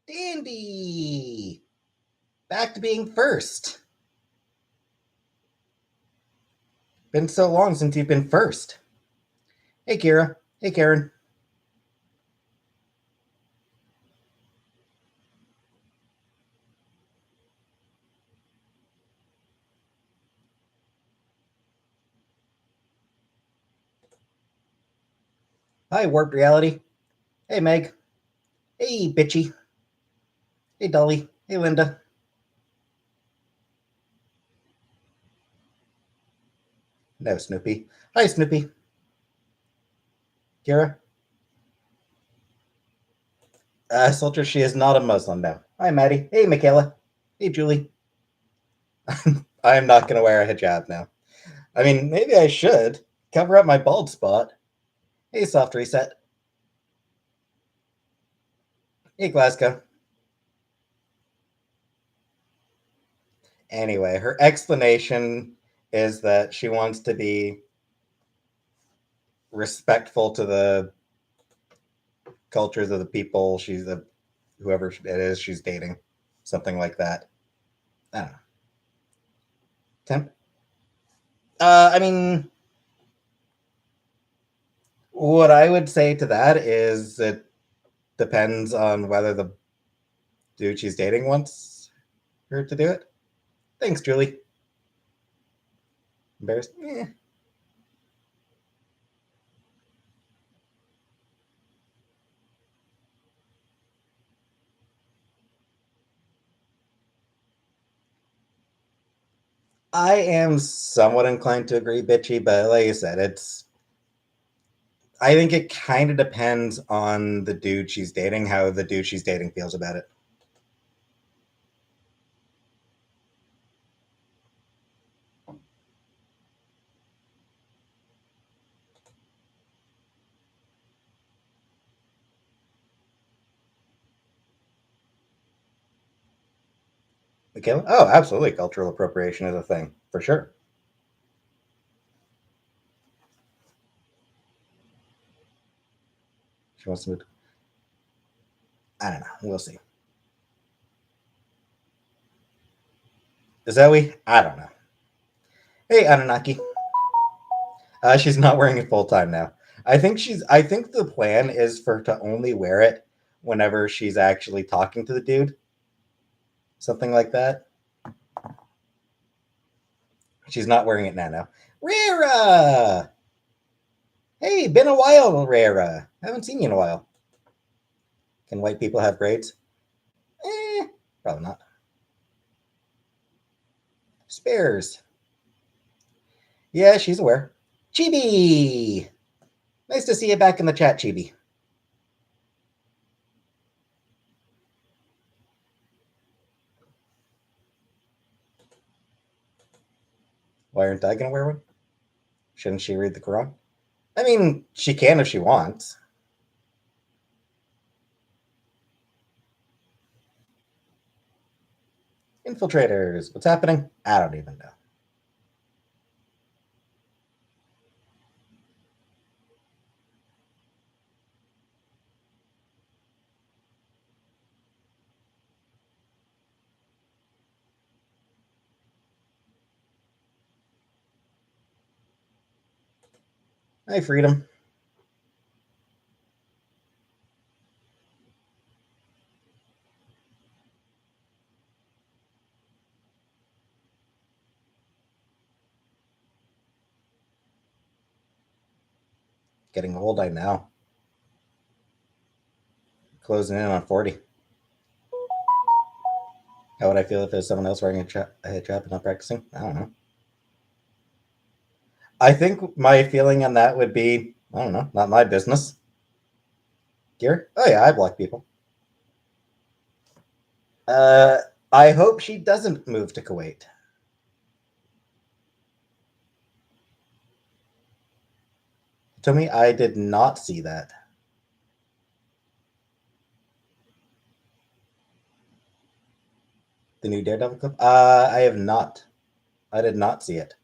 Dandy! Back to being first. Been so long since you've been first. Hey, Kira. Hey, Karen. Hi, Warped Reality. Hey, Meg. Hey, Bitchy. Hey, Dolly. Hey, Linda. No, Snoopy. Hi, Snoopy. Kira. Soldier, she is not a Muslim now. Hi, Maddie. Hey, Michaela. Hey, Julie. I am not going to wear a hijab now. I mean, maybe I should. Cover up my bald spot. Hey, Soft Reset. Hey, Glasgow. Anyway, her explanation is that she wants to be respectful to the cultures of the people whoever it is she's dating, something like that. I don't know. Temp. I mean, what I would say to that is it depends on whether the dude she's dating wants her to do it. Thanks, Julie. Embarrassed? I am somewhat inclined to agree, bitchy, but like I said, I think it kind of depends on the dude she's dating, how the dude she's dating feels about it. Michaela? Oh, absolutely. Cultural appropriation is a thing, for sure. She wants to move. I don't know. We'll see. Zoe? I don't know. Hey, Anunnaki. She's not wearing it full time now. I think the plan is for her to only wear it whenever she's actually talking to the dude. Something like that. She's not wearing it now. Now, Rara. Hey, been a while, Rara. Haven't seen you in a while. Can white people have braids? Probably not. Spares. Yeah, she's aware. Chibi. Nice to see you back in the chat, Chibi. Why aren't I going to wear one? Shouldn't she read the Quran? I mean, she can if she wants. Infiltrators. What's happening? I don't even know. Hi, Freedom. Getting old, I know. Closing in on 40. How would I feel if there's someone else wearing a hijab and not practicing? I don't know. I think my feeling on that would be, I don't know, not my business. Gear? Oh yeah, I block people. Uh, I hope she doesn't move to Kuwait. To me, I did not see that. The new Daredevil clip? I have not. I did not see it.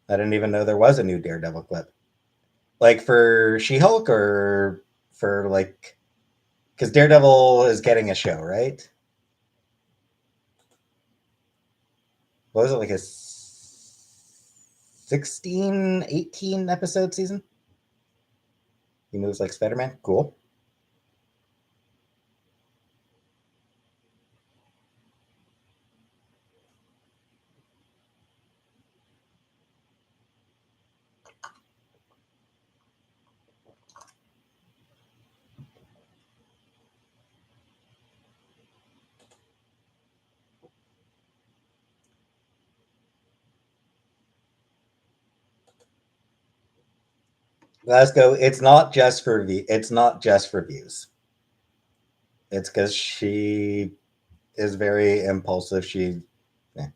I didn't even know there was a new Daredevil clip. Like for She-Hulk or for like because Daredevil is getting a show, right? What was it like a 16, 18 episode season? He moves like Spider-Man. Cool. Glasgow, it's not just for views. It's because she is very impulsive. She yeah,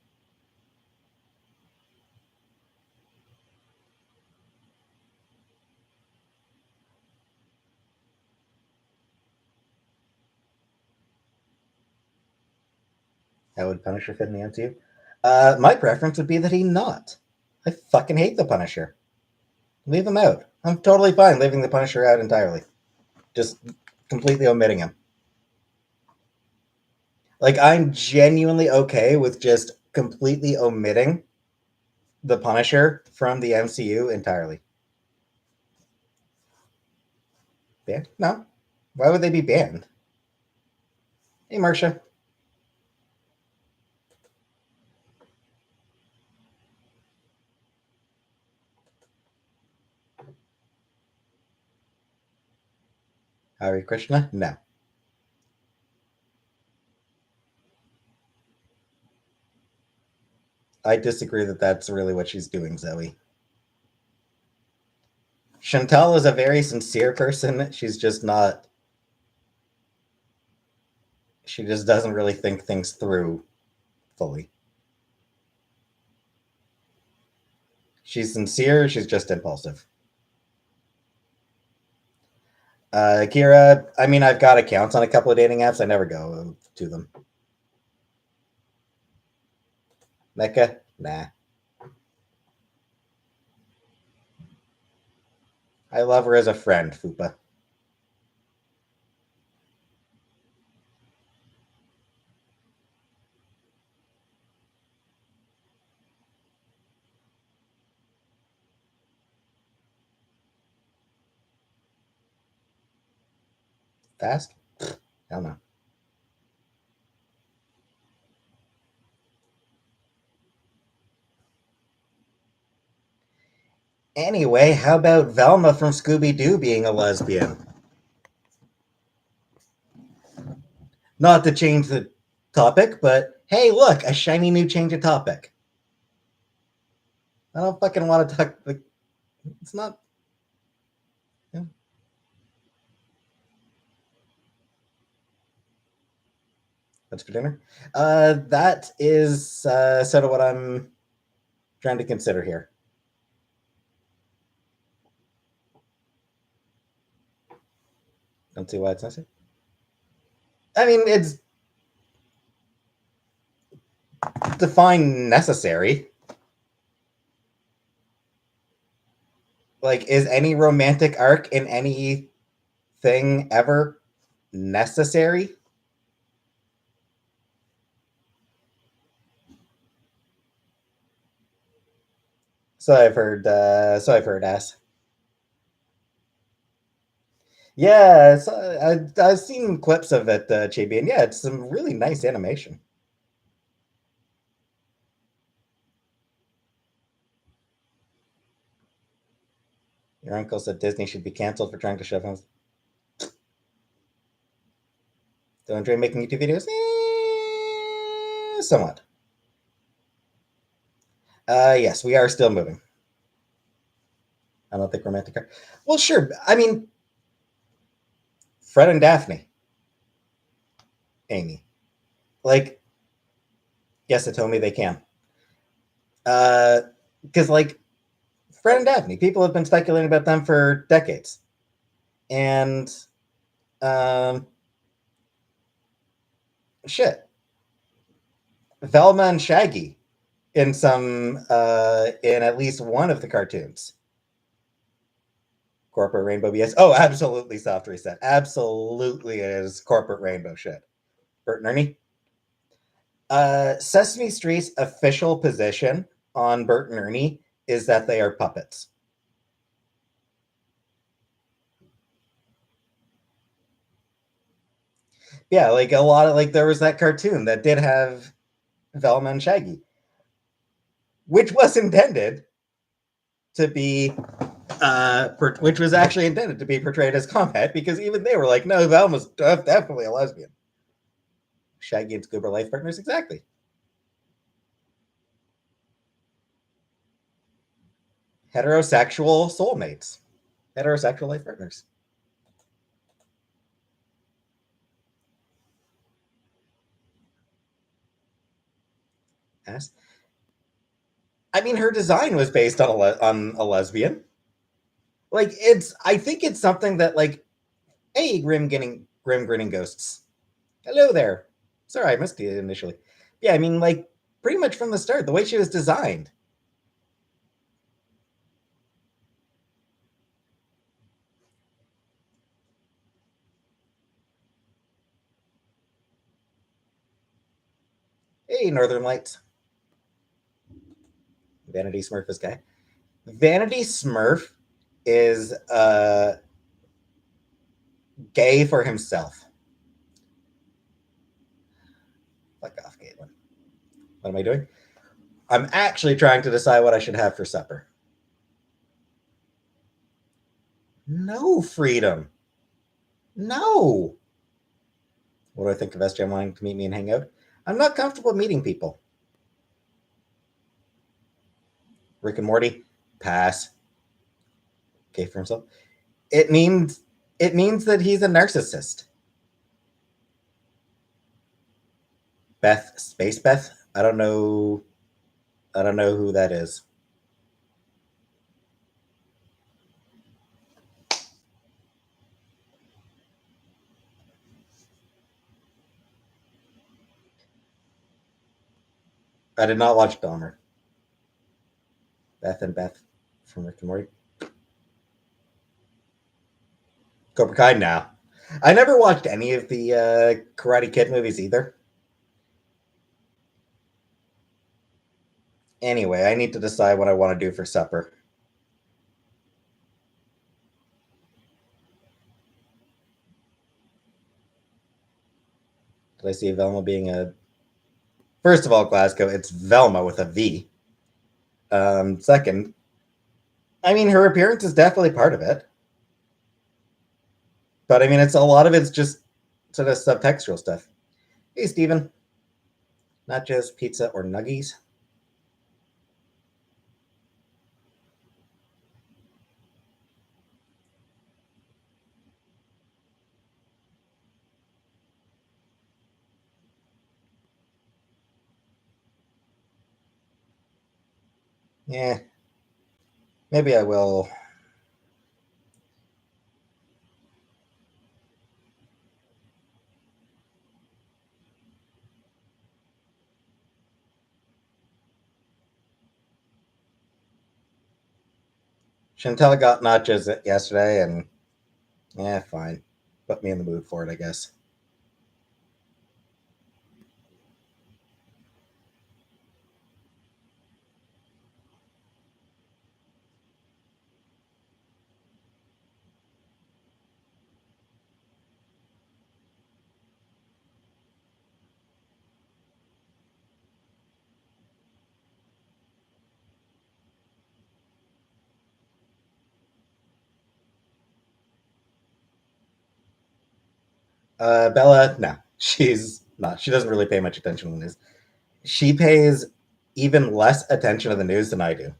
how would Punisher fit in the MCU? My preference would be that he not. I fucking hate the Punisher. Leave him out. I'm totally fine leaving the Punisher out entirely. Just completely omitting him. Like I'm genuinely okay with just completely omitting the Punisher from the MCU entirely. Banned? No. Why would they be banned? Hey, Marcia. Hare Krishna? No. I disagree that that's really what she's doing, Zoe. Chantal is a very sincere person. She's just not. She just doesn't really think things through fully. She's sincere. She's just impulsive. Kira, I mean, I've got accounts on a couple of dating apps. I never go to them. Mecca? Nah. I love her as a friend, Fupa. Fast? Hell no. Anyway, how about Velma from Scooby Doo being a lesbian? Not to change the topic, but hey, look, a shiny new change of topic. I don't fucking want to talk. Like, it's not. Yeah. What's for dinner? That is sort of what I'm trying to consider here. Don't see why it's necessary. I mean, it's define necessary. Like, is any romantic arc in anything ever necessary? So I've heard. Ass. Yeah, I've seen clips of it, Chibi, and yeah, it's some really nice animation. Your uncle said Disney should be canceled for trying to shove him. Do I enjoy making YouTube videos? Somewhat. Yes, we are still moving. I don't think romantic. Well, sure. I mean, Fred and Daphne, Amy. Like, yes, it told me they can. Because like Fred and Daphne, people have been speculating about them for decades, and um, shit, Velma and Shaggy in some in at least one of the cartoons. Corporate rainbow BS. Oh, absolutely soft reset. Absolutely is corporate rainbow shit. Bert and Ernie. Sesame Street's official position on Bert and Ernie is that they are puppets. Yeah, like a lot of like there was that cartoon that did have Velma and Shaggy, which was intended to be which was actually intended to be portrayed as combat because even they were like, no, Velma's definitely a lesbian. Shaggy and Scoob are life partners, exactly. Heterosexual soulmates, heterosexual life partners. Yes. I mean, her design was based on on a lesbian. Like it's, I think it's something that like, hey, grim grinning ghosts. Hello there. Sorry, I missed you initially. Yeah, I mean, like pretty much from the start, the way she was designed. Hey, Northern Lights. Vanity Smurf is guy. Vanity Smurf is gay for himself. Fuck off, Caitlin. What am I doing? I'm actually trying to decide what I should have for supper. No freedom. No. What do I think of SJ wanting to meet me and hang out? I'm not comfortable meeting people. Rick and Morty, pass. Gay for himself. It means that he's a narcissist. Beth, Space Beth. I don't know. I don't know who that is. I did not watch Dahmer. Beth and Beth from Rick and Morty. Cobra Kai now. I never watched any of the Karate Kid movies either. Anyway, I need to decide what I want to do for supper. Did I see Velma being a... First of all, Glasgow, it's Velma with a V. Second, I mean, her appearance is definitely part of it. But I mean, it's a lot of it's just sort of subtextual stuff. Hey, Steven. Not just pizza or nuggies. Yeah, maybe I will. Chantel got nachos yesterday, and yeah, fine. Put me in the mood for it, I guess. Bella, no, she's not. She doesn't really pay much attention to the news. She pays even less attention to the news than I do.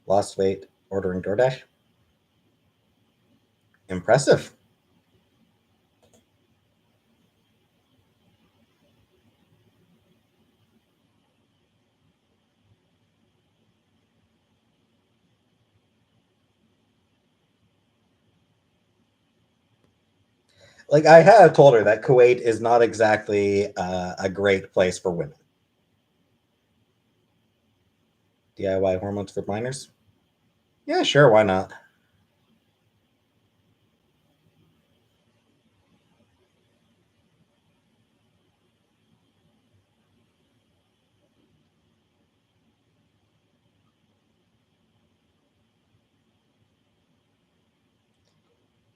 Lost weight ordering DoorDash. Impressive. Like I have told her that Kuwait is not exactly a great place for women. DIY hormones for minors. Yeah, sure, why not?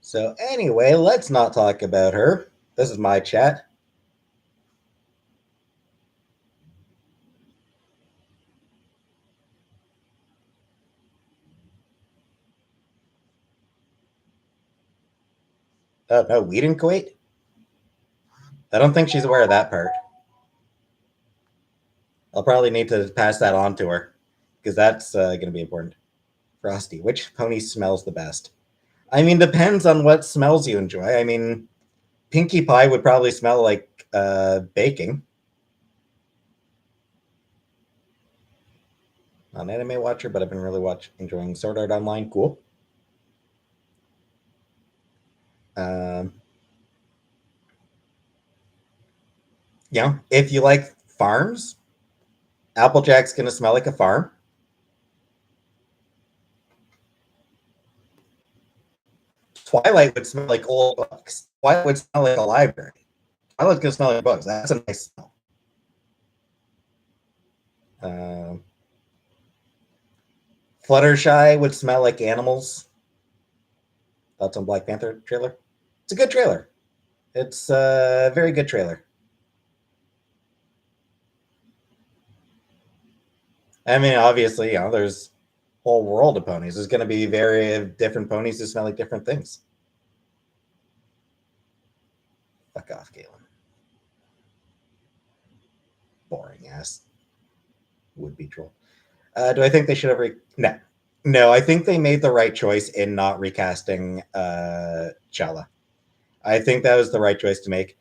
So anyway, let's not talk about her. This is my chat. Oh no, we didn't Kuwait? I don't think she's aware of that part. I'll probably need to pass that on to her because that's going to be important. Frosty, which pony smells the best? I mean, depends on what smells you enjoy. I mean, Pinkie Pie would probably smell like baking. Not an anime watcher, but I've been really enjoying Sword Art Online. Cool. Um, if you like farms, Applejack's gonna smell like a farm. Twilight would smell like old books. Twilight would smell like a library. Twilight's gonna smell like books. That's a nice smell. Um, Fluttershy would smell like animals. Thoughts on Black Panther trailer? It's a good trailer. It's a very good trailer. I mean, obviously, there's a whole world of ponies. There's going to be very different ponies that smell like different things. Fuck off, Galen. Boring ass would be troll. Do I think they should have no? No, I think they made the right choice in not recasting Chala. I think that was the right choice to make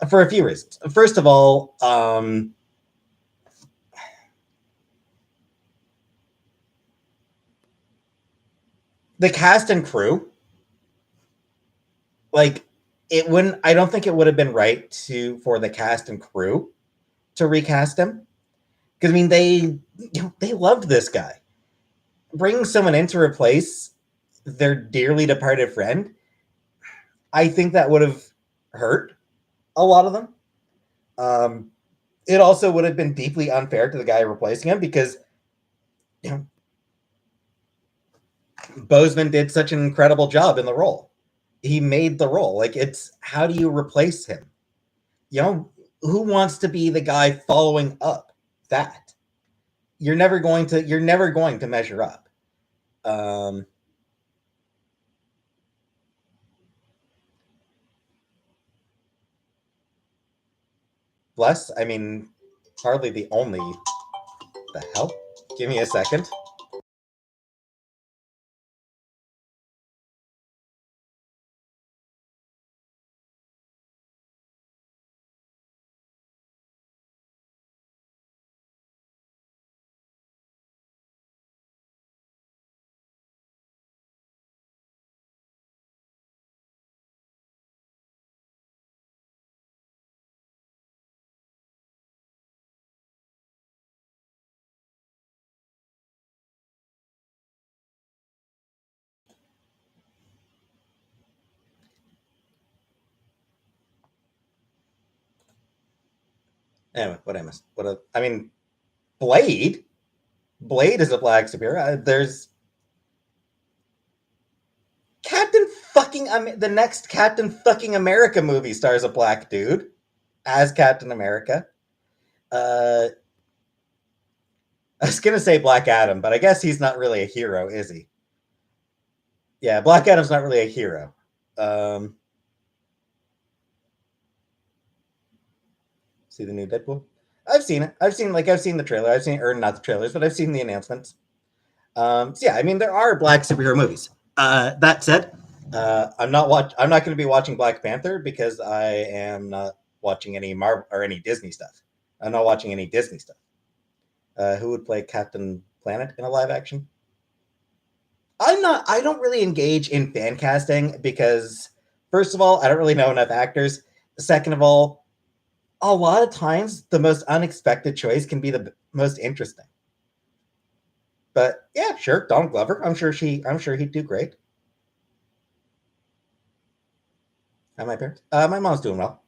for a few reasons. First of all, the cast and crew, like it wouldn't. I don't think it would have been right for the cast and crew to recast him because I mean they loved this guy. Bringing someone in to replace their dearly departed friend, I think that would have hurt a lot of them. Um, it also would have been deeply unfair to the guy replacing him because you know Bozeman did such an incredible job in the role. He made the role. Like it's how do you replace him? Who wants to be the guy following up that? You're never going to measure up. Um, Bless, I mean, hardly the only. The hell? Give me a second. Anyway, what I missed? I mean, Blade. Blade is a black superhero. There's Captain fucking the next Captain fucking America movie stars a black dude as Captain America. Uh, I was gonna say Black Adam, but I guess he's not really a hero, is he? Yeah, Black Adam's not really a hero. Um, See the new Deadpool? I've seen it. I've seen the trailer. I've seen or not the trailers, but I've seen the announcements. So yeah, I mean there are black superhero movies. That said, I'm not going to be watching Black Panther because I am not watching any Marvel or any Disney stuff. I'm not watching any Disney stuff. Who would play Captain Planet in a live action? I'm not. I don't really engage in fan casting because, first of all, I don't really know enough actors. Second of all, a lot of times the most unexpected choice can be the most interesting. But yeah, sure, Donald Glover. I'm sure he'd do great. And my parents. My mom's doing well.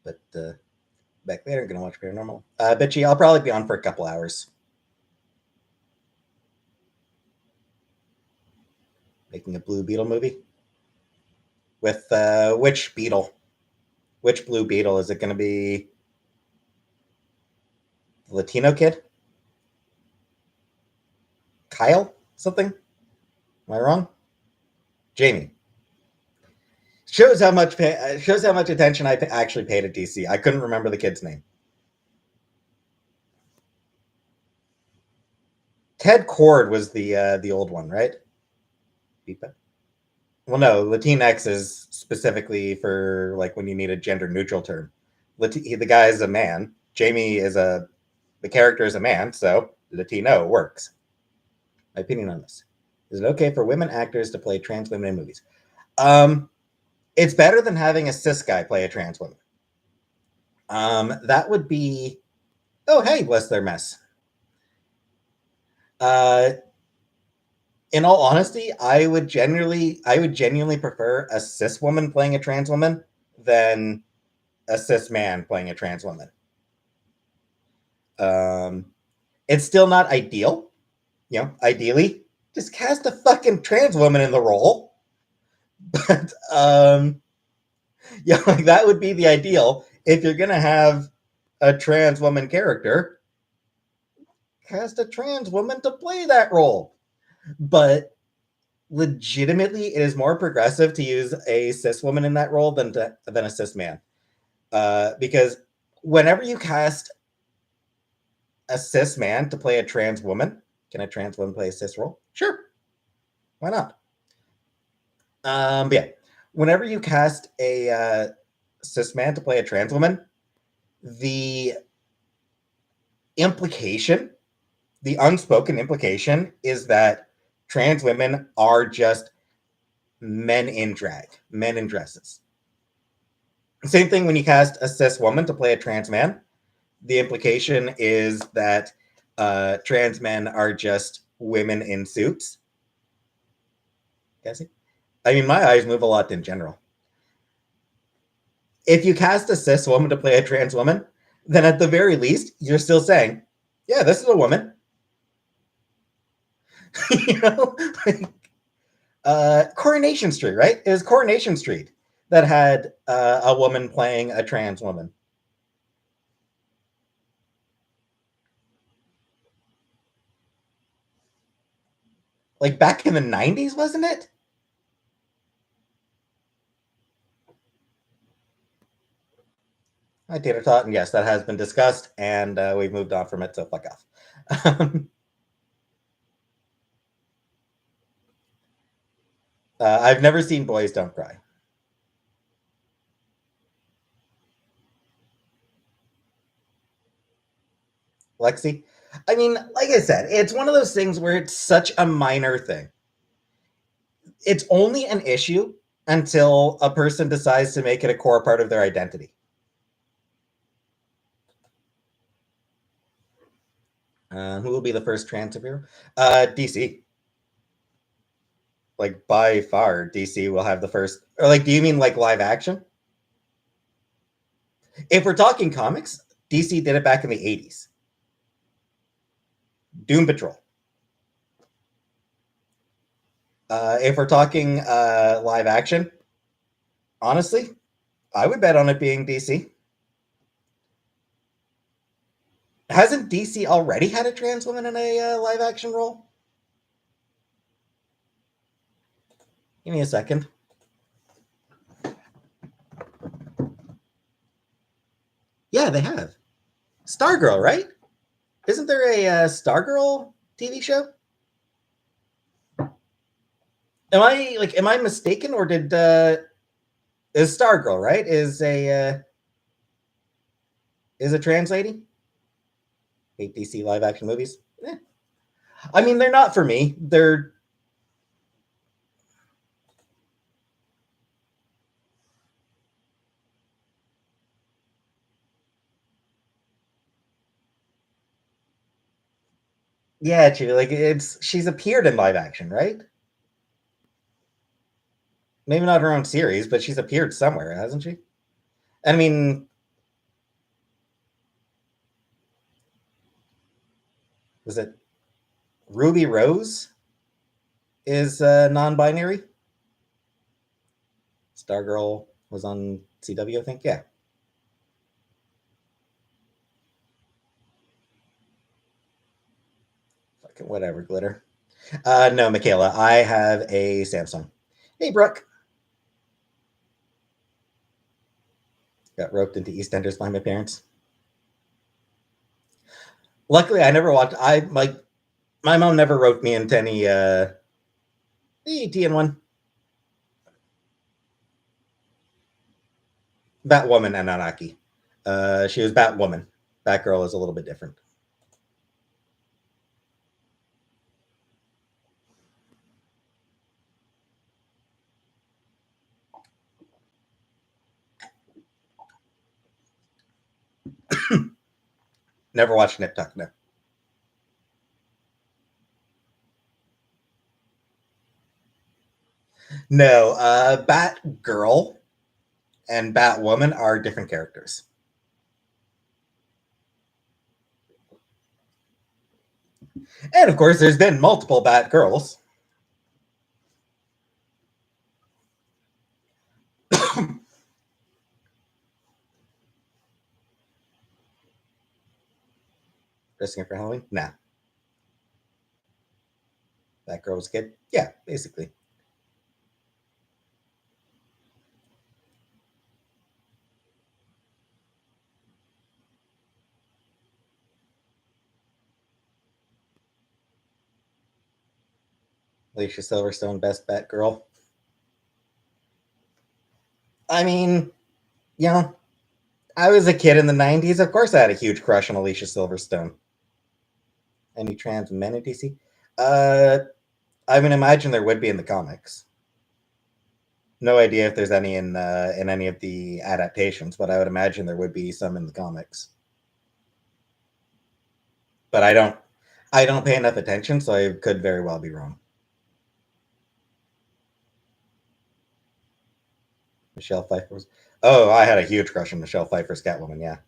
But back later, gonna watch Paranormal. Bitchy, I'll probably be on for a couple hours. Making a Blue Beetle movie with which beetle? Which Blue Beetle is it going to be? The Latino kid, Kyle something? Am I wrong? Jamie. Shows how much attention I actually paid at DC. I couldn't remember the kid's name. Ted Cord was the old one, right? Well, no, Latinx is specifically for like when you need a gender neutral term. The guy is a man. Jamie is the character is a man, so Latino works. My opinion on this: is it okay for women actors to play trans women in movies? Um, it's better than having a cis guy play a trans woman. That would be. Oh, hey, bless their mess. Uh, in all honesty, I would genuinely prefer a cis woman playing a trans woman than a cis man playing a trans woman. Um, it's still not ideal. You know, ideally, just cast a fucking trans woman in the role. But yeah, like that would be the ideal. If you're gonna have a trans woman character, cast a trans woman to play that role. But legitimately, it is more progressive to use a cis woman in that role than a cis man, because whenever you cast a cis man to play a trans woman, can a trans woman play a cis role? Sure, why not? But yeah, whenever you cast a cis man to play a trans woman, the implication, the unspoken implication, is that trans women are just men in drag, men in dresses. Same thing when you cast a cis woman to play a trans man. The implication is that trans men are just women in suits. Guessing. I mean, my eyes move a lot in general. If you cast a cis woman to play a trans woman, then at the very least, you're still saying, yeah, this is a woman. You know, like, Coronation Street, right? It was Coronation Street that had a woman playing a trans woman. Like back in the 90s, wasn't it? Hi, Tater Tot. And yes, that has been discussed, and we've moved on from it, so fuck off. I've never seen Boys Don't Cry. Lexi? I mean, like I said, it's one of those things where it's such a minor thing. It's only an issue until a person decides to make it a core part of their identity. Who will be the first trans superhero? DC. Like by far, DC will have the first. Or like, do you mean like live action? If we're talking comics, DC did it back in the 80s. Doom Patrol. If we're talking live action, honestly, I would bet on it being DC. Hasn't DC already had a trans woman in a live action role? Give me a second. Yeah, they have. Stargirl, right? Isn't there a Stargirl TV show? am I mistaken, or did is Stargirl, right? Is a trans lady? Hate DC live action movies. I mean, they're not for me. They're yeah, like she's appeared in live action, right? Maybe not her own series, but she's appeared somewhere, hasn't she? I mean, was it Ruby Rose is non-binary? Stargirl was on CW, I think. Yeah. Fucking whatever, glitter. No, Michaela, I have a Samsung. Hey, Brooke. Got roped into EastEnders by my parents. Luckily, I never watched. I like my mom never roped me into any TN1. Batwoman and Anaki. She was Batwoman. Batgirl is a little bit different. Never watched Nip Tuck. No. No. Batgirl and Batwoman are different characters. And of course, there's been multiple Batgirls. Dressing up for Halloween? Nah. Batgirl was a kid? Yeah, basically. Alicia Silverstone, best Batgirl. I mean, you know, I was a kid in the 90s. Of course, I had a huge crush on Alicia Silverstone. Any trans men in DC? Uh, I mean, imagine there would be in the comics. No idea if there's any in any of the adaptations, but I would imagine there would be some in the comics. But I don't pay enough attention, so I could very well be wrong. Michelle Pfeiffer was. Oh, I had a huge crush on Michelle Pfeiffer's Catwoman. Yeah.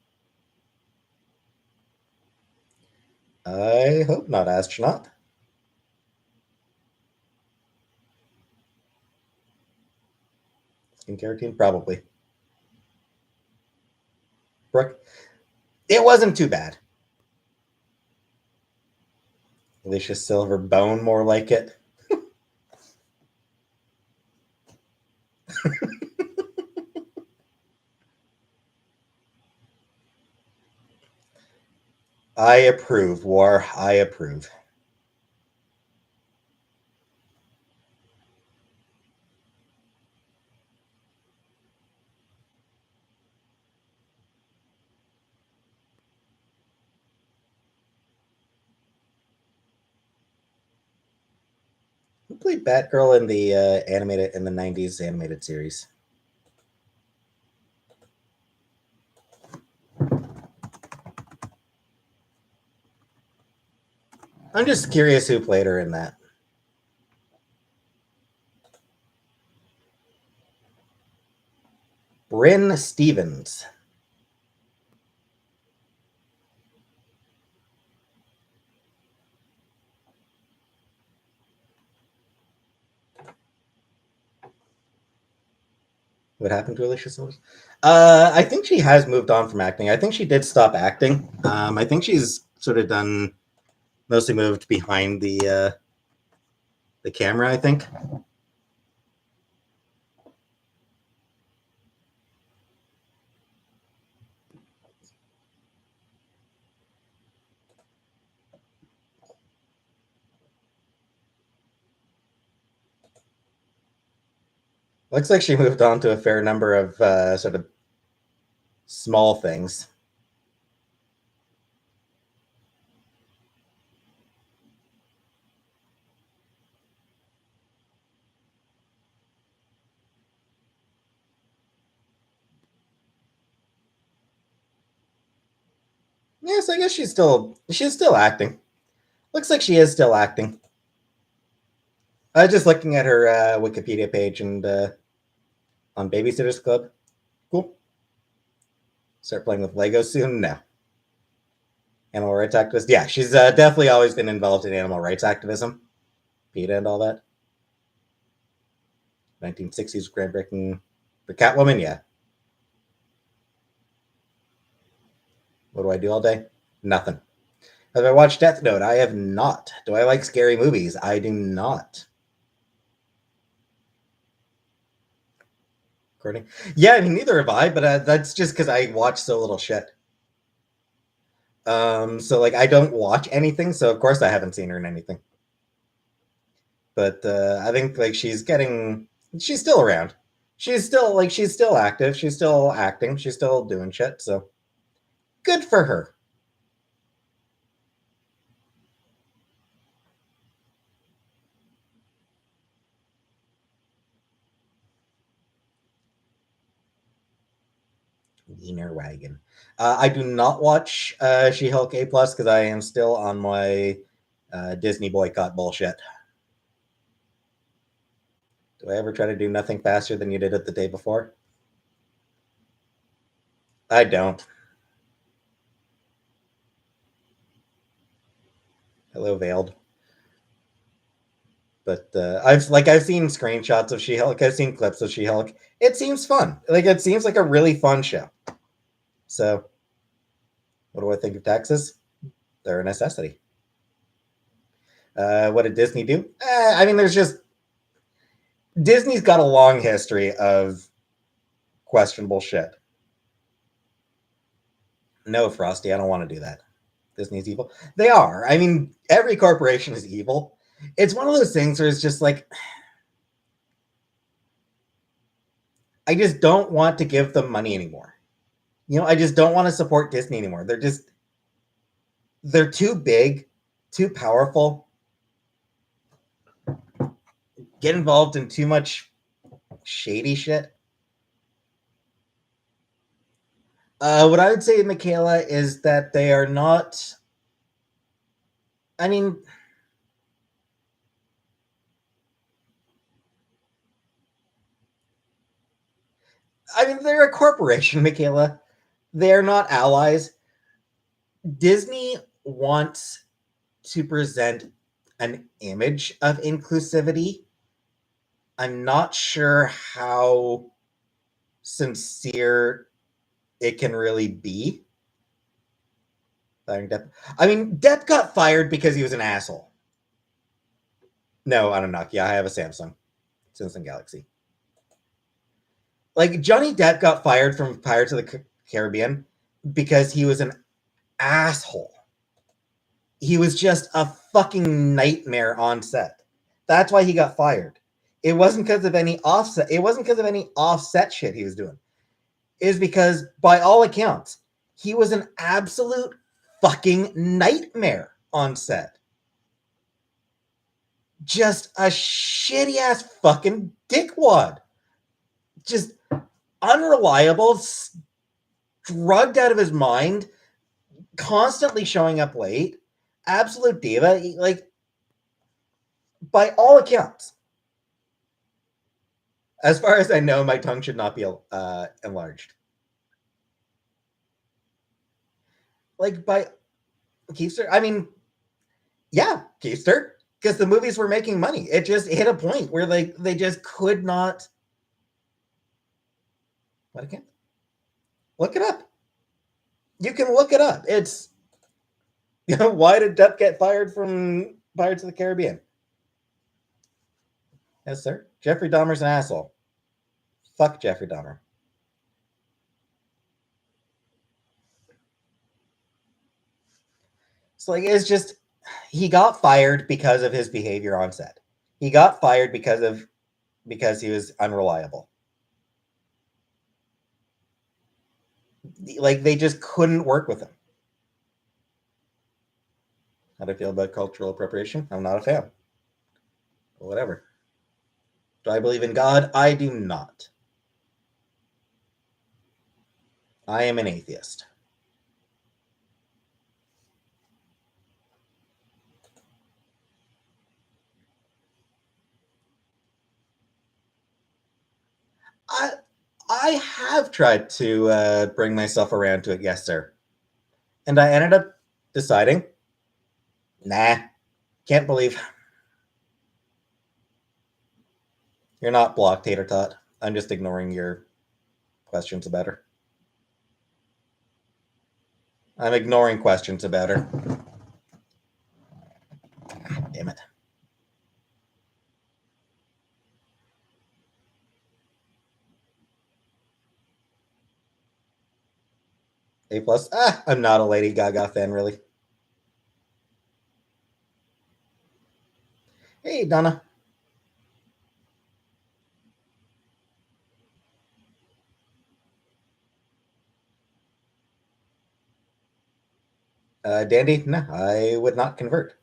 I hope not, astronaut. Skincare routine, probably. Brooke, it wasn't too bad. Alicia Silver Bone, more like it. I approve, War. I approve. Who played Batgirl in the animated in the '90s animated series? I'm just curious who played her in that. Bryn Stevens. What happened to Alicia Silver? I think she has moved on from acting. I think she did stop acting. I think she's sort of done mostly moved behind the camera. I think. Looks like she moved on to a fair number of sort of small things. Yes, I guess she's still acting. Looks like she is still acting. Just looking at her Wikipedia page and on Babysitters Club. Cool. Start playing with Lego soon? No. Animal rights activist? Yeah, she's definitely always been involved in animal rights activism. PETA and all that. 1960s groundbreaking for Catwoman? Yeah. What do I do all day? Nothing. Have I watched Death Note? I have not. Do I like scary movies? I do not. Courtney? Yeah, I mean, neither have I, but that's just because I watch so little shit. So like I don't watch anything, so of course I haven't seen her in anything. But I think like she's still around. She's still active. She's still acting. She's still doing shit. So good for her. Wiener Wagon. I do not watch She-Hulk A Plus because I am still on my Disney boycott bullshit. Do I ever try to do nothing faster than you did it the day before? I don't. Hello, Veiled. But I've seen screenshots of She-Hulk. I've seen clips of She-Hulk. It seems fun. Like it seems like a really fun show. So, what do I think of taxes? They're a necessity. What did Disney do? I mean, Disney's got a long history of questionable shit. No, Frosty, I don't want to do that. Disney's evil. They are. I mean, every corporation is evil. It's one of those things where it's just like, I just don't want to give them money anymore. I just don't want to support Disney anymore. They're too big, too powerful, get involved in too much shady shit. What I would say, Michaela, is that they are not. I mean, they're a corporation, Michaela. They're not allies. Disney wants to present an image of inclusivity. I'm not sure how sincere it can really be. I mean, Depp got fired because he was an asshole. No, I don't know. Yeah, I have a Samsung Galaxy. Like Johnny Depp got fired from Pirates of the Caribbean because he was an asshole. He was just a fucking nightmare on set. That's why he got fired. It wasn't because of any offset. It wasn't because of any offset shit he was doing. It was because, by all accounts, he was an absolute fucking nightmare on set. Just a shitty ass fucking dickwad. Just unreliable, drugged out of his mind, constantly showing up late, absolute diva. Like, by all accounts, as far as I know, my tongue should not be enlarged. Like, by Keefster, I mean, yeah, Keefster, because the movies were making money. It just hit a point where they just could not. What again? Look it up. You can look it up. It's why did Depp get fired from Pirates of the Caribbean? Yes, sir. Jeffrey Dahmer's an asshole. Fuck Jeffrey Dahmer. So it's just he got fired because of his behavior on set. He got fired because he was unreliable. Like, they just couldn't work with him. How do I feel about cultural appropriation? I'm not a fan. Whatever. Do I believe in God? I do not. I am an atheist. I I have tried to bring myself around to it, yes, sir. And I ended up deciding, nah, can't believe you're not blocked, Tater Tot. I'm just ignoring your questions about her. I'm ignoring questions about her. Damn it. A plus. I'm not a Lady Gaga fan, really. Hey, Donna. Dandy? No, I would not convert.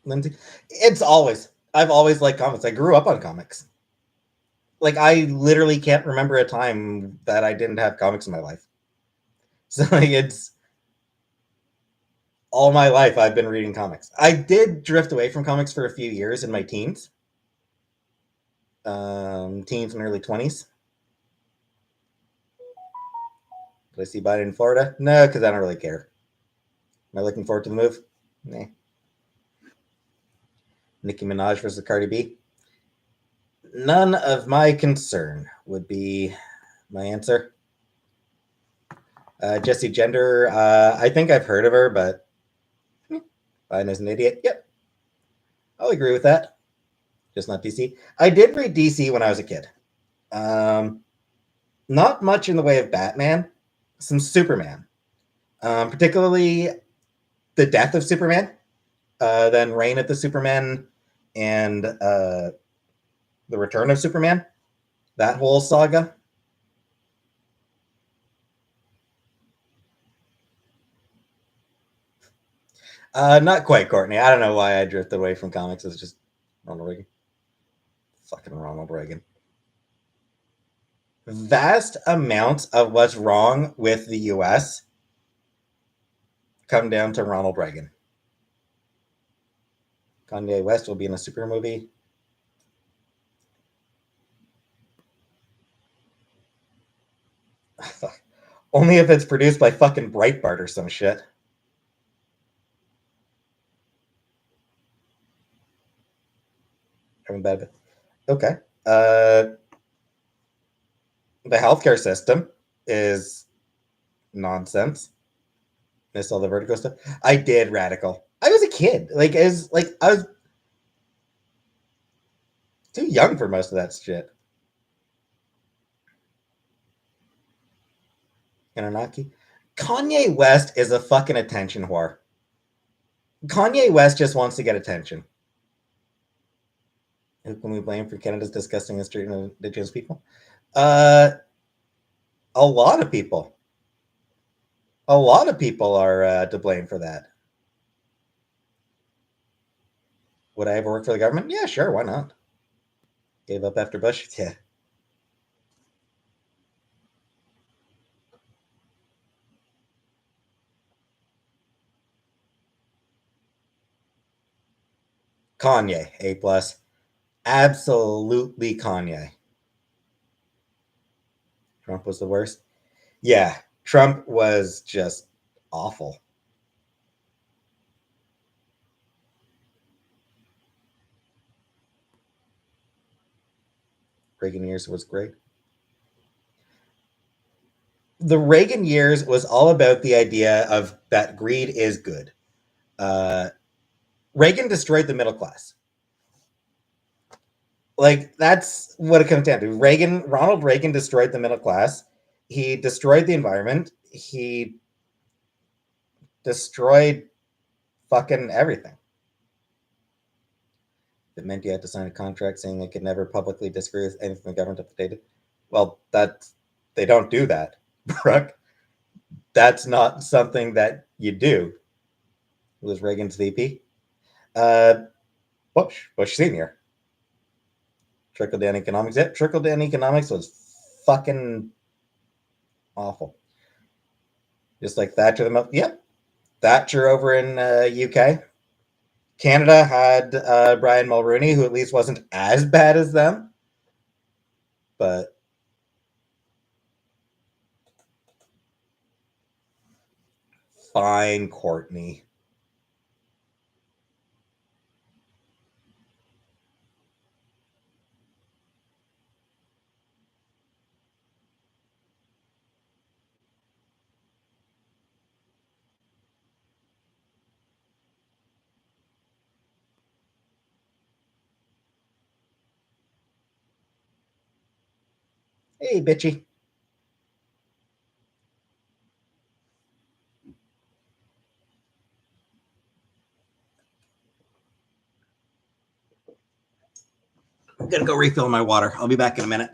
Lindsay? I've always liked comics. I grew up on comics. Like, I literally can't remember a time that I didn't have comics in my life. So, like, it's all my life I've been reading comics. I did drift away from comics for a few years in my teens. Teens and early 20s. Did I see Biden in Florida? No, because I don't really care. Am I looking forward to the move? Nah. Nicki Minaj versus Cardi B? None of my concern would be my answer. Jessie Gender, I think I've heard of her, but Biden is an idiot. Yep, I'll agree with that. Just not DC. I did read DC when I was a kid. Um, Not much in the way of Batman, some Superman, particularly the death of Superman, then Reign of the Superman, and the Return of Superman. That whole saga. Not quite, Courtney. I don't know why I drifted away from comics. It's just Ronald Reagan. Fucking Ronald Reagan. Vast amounts of what's wrong with the US come down to Ronald Reagan. Kanye West will be in a super movie. Only if it's produced by fucking Breitbart or some shit. Okay. The healthcare system is nonsense. Missed all the Vertigo stuff. I did Radical. I was a kid. I was too young for most of that shit. Anunnaki. Kanye West is a fucking attention whore. Kanye West just wants to get attention. Who can we blame for Canada's disgusting and treatment of Indigenous people? Uh, a lot of people. A lot of people are to blame for that. Would I ever work for the government? Yeah, sure. Why not? Gave up after Bush? Yeah. Kanye, A plus. Absolutely Kanye. Trump was the worst. Yeah, Trump was just awful. Reagan years was great. The Reagan years was all about the idea of that greed is good. Uh, Reagan destroyed the middle class. Like, that's what it comes down to. Ronald Reagan destroyed the middle class. He destroyed the environment. He destroyed fucking everything. It meant you had to sign a contract saying they could never publicly disagree with anything the government updated. Well, they don't do that, Brooke. That's not something that you do. Was Reagan's VP? Uh, Bush Senior. Trickle down economics. Yep, trickle down economics was fucking awful. Just like Thatcher Yep, Thatcher over in UK. Canada had Brian Mulroney, who at least wasn't as bad as them, but fine, Courtney. Hey, bitchy. I'm gonna go refill my water. I'll be back in a minute.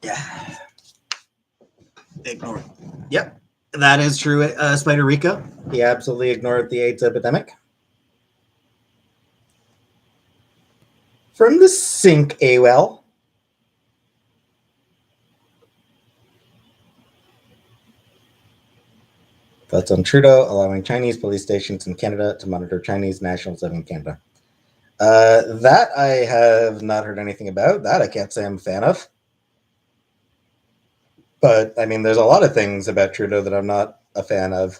Yeah. Ignore it. Yep. That is true, Spider Rico. He absolutely ignored the AIDS epidemic. From the sink, AWL. Thoughts on Trudeau allowing Chinese police stations in Canada to monitor Chinese nationals living in Canada. That I have not heard anything about. That I can't say I'm a fan of. But I mean, there's a lot of things about Trudeau that I'm not a fan of.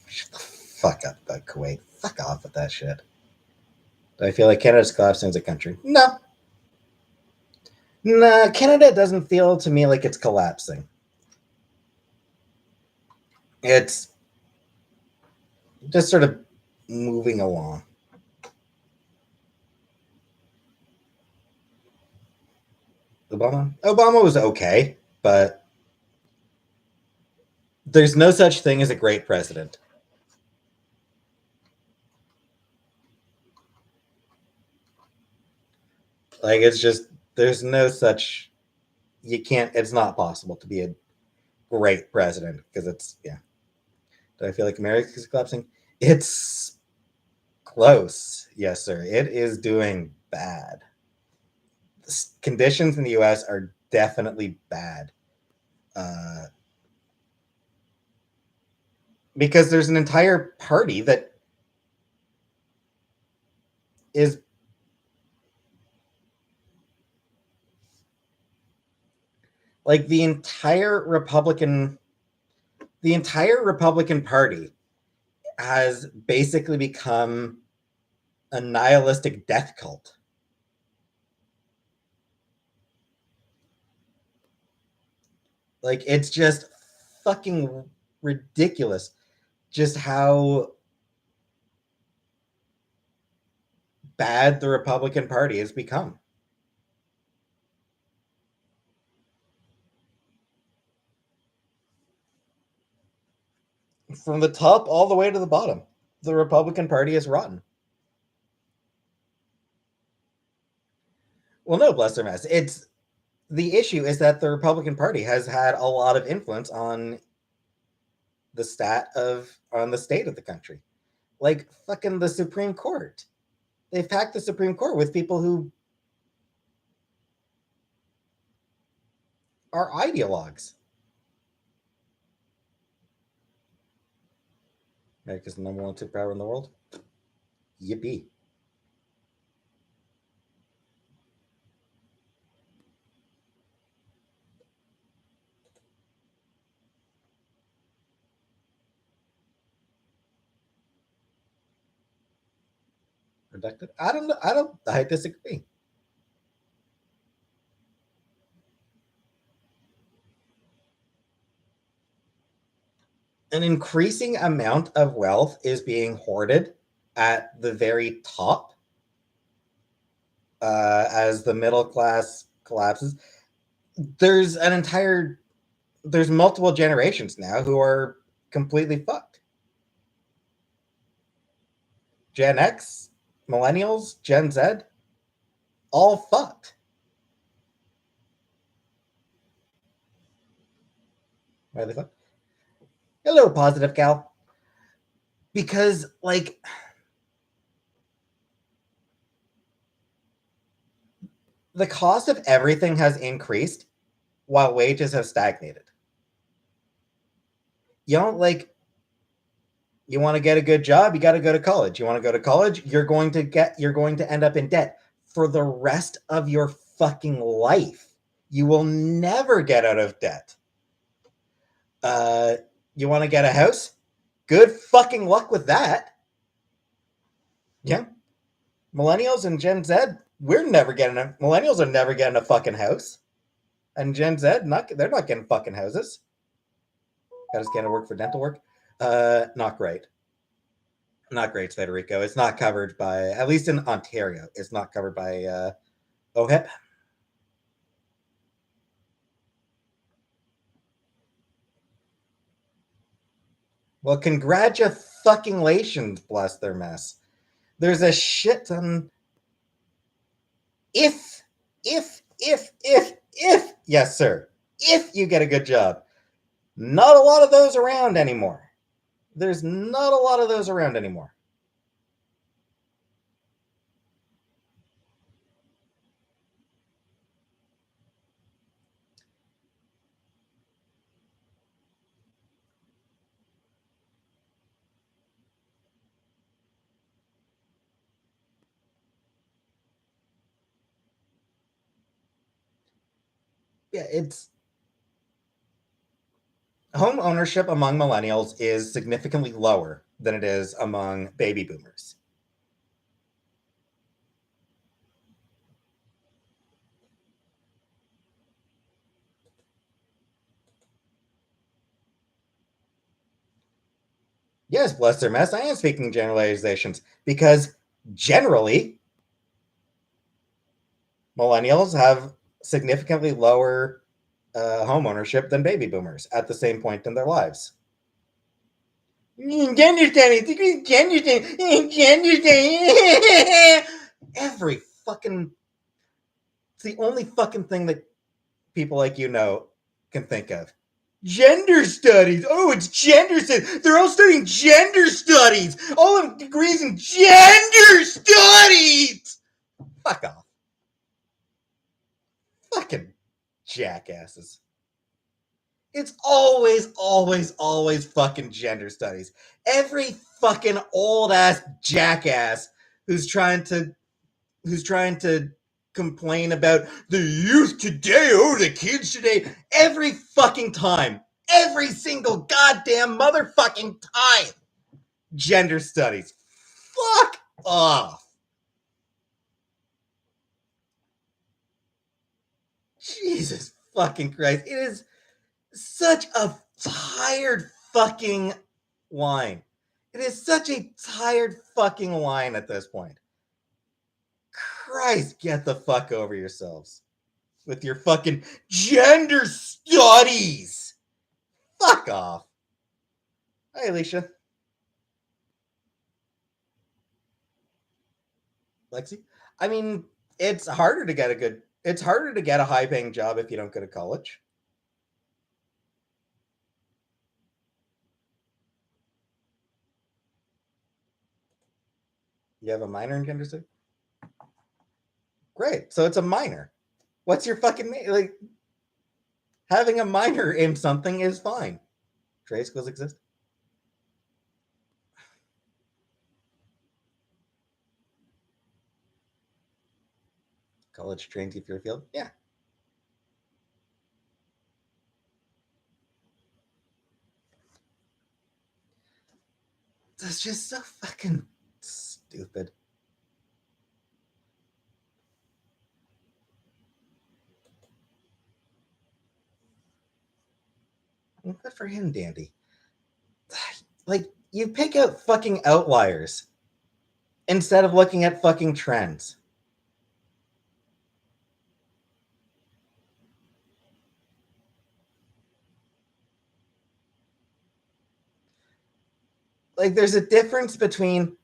Shut the fuck up about Kuwait. Fuck off with that shit. Do I feel like Canada's collapsing as a country? No. Nah, Canada doesn't feel to me like it's collapsing. It's just sort of moving along. Obama was okay, but there's no such thing as a great president. Like, it's just, there's no such, you can't, it's not possible to be a great president because it's, yeah. Do I feel like America's collapsing? It's close. Yes, sir. It is doing bad. Conditions in the US are definitely bad. Because there's an entire party that is like the entire Republican Party has basically become a nihilistic death cult. Like, it's just fucking ridiculous just how bad the Republican Party has become. From the top all the way to the bottom, the Republican Party is rotten. Well, no, bless their mess. It's the issue is that the Republican Party has had a lot of influence on the state of the country. Like fucking the Supreme Court. They've packed the Supreme Court with people who are ideologues. America's the number one superpower in the world. Yippee. Protected? I don't know. I disagree. An increasing amount of wealth is being hoarded at the very top as the middle class collapses. There's an entire, there's multiple generations now who are completely fucked. Gen X, millennials, Gen Z, all fucked. Why are they fucked? Hello, positive gal. Because, like, the cost of everything has increased while wages have stagnated. You don't like, you want to get a good job, you got to go to college. You want to go to college, you're going to end up in debt for the rest of your fucking life. You will never get out of debt. You want to get a house? Good fucking luck with that. Yeah. Millennials and Gen Z, millennials are never getting a fucking house. And Gen Z, they're not getting fucking houses. Got to scan to work for dental work. Not great. Not great, Federico. It's not covered by, at least in Ontario, it's not covered by OHIP. Well, congratulations, bless their mess. There's a shit ton. If, yes, sir, if you get a good job, not a lot of those around anymore. There's not a lot of those around anymore. Yeah, it's home ownership among millennials is significantly lower than it is among baby boomers. Yes, bless their mess. I am speaking generalizations because generally millennials have significantly lower home ownership than baby boomers at the same point in their lives. Gender studies, gender studies. Every fucking, it's the only fucking thing that people like can think of. Gender studies. Oh, it's gender studies. They're all studying gender studies. All of degrees in gender studies. Fuck off. Fucking jackasses. It's always fucking gender studies. Every fucking old ass jackass who's trying to complain about the youth today, oh, the kids today, every fucking time, every single goddamn motherfucking time, gender studies. Fuck off. Jesus fucking Christ. It is such a tired fucking line. It is such a tired fucking line at this point. Christ, get the fuck over yourselves with your fucking gender studies. Fuck off. Hi, Alicia. Lexi. I mean, it's harder to get a high paying job if you don't go to college. You have a minor in gender studies? Great. So it's a minor. What's your fucking name? Like, Having a minor in something is fine. Trade schools exist. College trains you for your field? Yeah. That's just so fucking stupid. Good for him, Dandy. Like, you pick out fucking outliers instead of looking at fucking trends. Like, there's a difference between,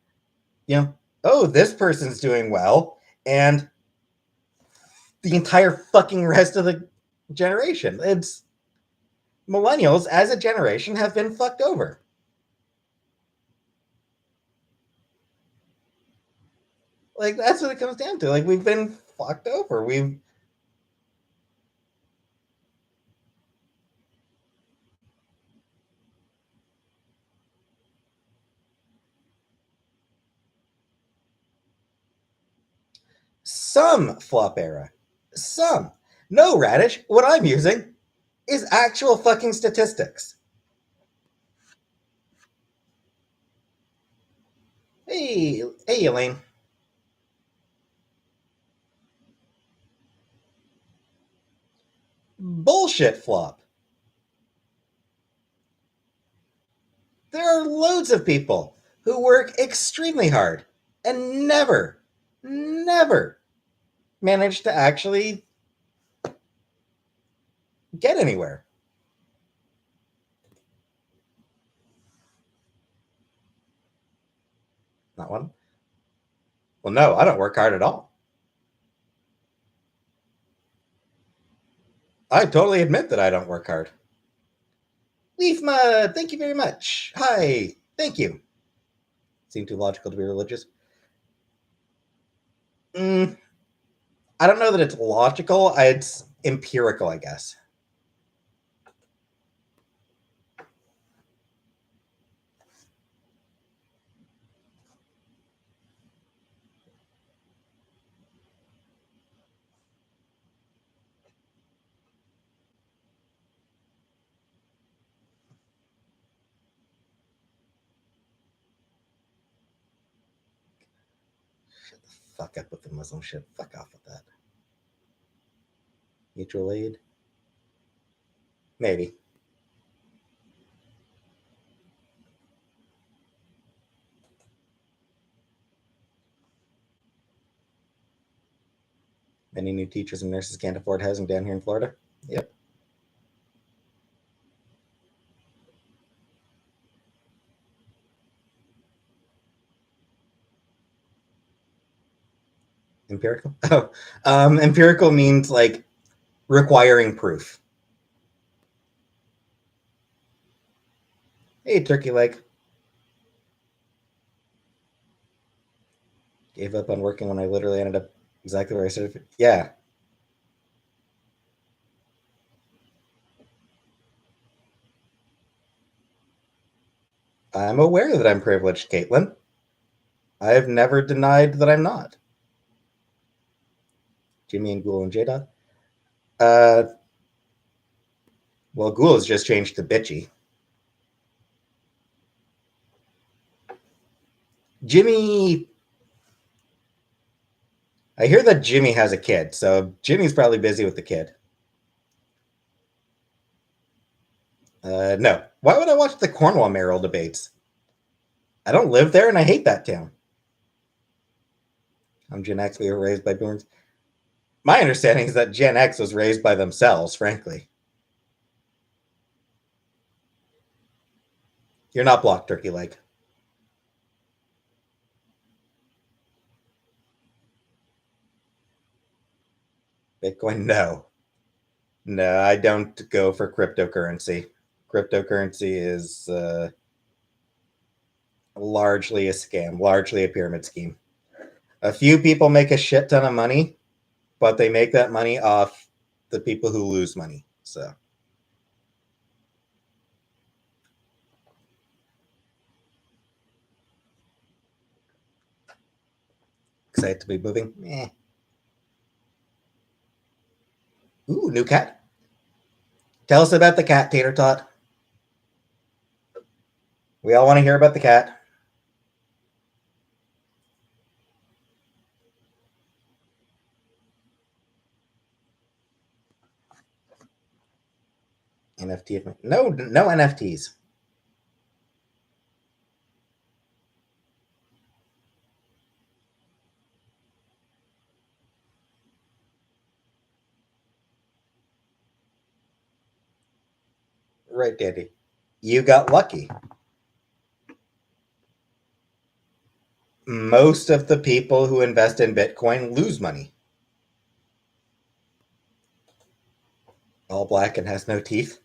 oh, this person's doing well, and the entire fucking rest of the generation. It's millennials as a generation have been fucked over. Like, that's what it comes down to. Like, we've been fucked over. Some flop era. Some. No, Radish, what I'm using is actual fucking statistics. Hey, Elaine. Bullshit flop. There are loads of people who work extremely hard and never manage to actually get anywhere. Not one. Well, no, I don't work hard at all. I totally admit that I don't work hard. Leafma, thank you very much. Hi, thank you. Seem too logical to be religious. I don't know that it's logical. It's empirical, I guess. Shut the fuck up with the Muslim shit. Fuck off with that. Mutual aid? Maybe. Many new teachers and nurses can't afford housing down here in Florida. Yep. Empirical? Oh, empirical means like requiring proof. Hey, turkey leg. Gave up on working when I literally ended up exactly where I started. Yeah. I'm aware that I'm privileged, Caitlin. I have never denied that I'm not. Jimmy and Ghoul and J Dot. Uh, well, Ghoul has just changed to bitchy. Jimmy. I hear that Jimmy has a kid, so Jimmy's probably busy with the kid. No. Why would I watch the Cornwall mayoral debates? I don't live there, and I hate that town. I'm Gen X. We were raised by boomers. My understanding is that Gen X was raised by themselves, frankly. You're not blocked, turkey leg. Bitcoin? No. No, I don't go for cryptocurrency. Cryptocurrency is largely a scam, largely a pyramid scheme. A few people make a shit ton of money, but they make that money off the people who lose money. So website to be moving. Ooh, new cat. Tell us about the cat, Tater Tot. We all want to hear about the cat. NFT. No NFTs. Right, Dandy. You got lucky. Most of the people who invest in Bitcoin lose money. All black and has no teeth.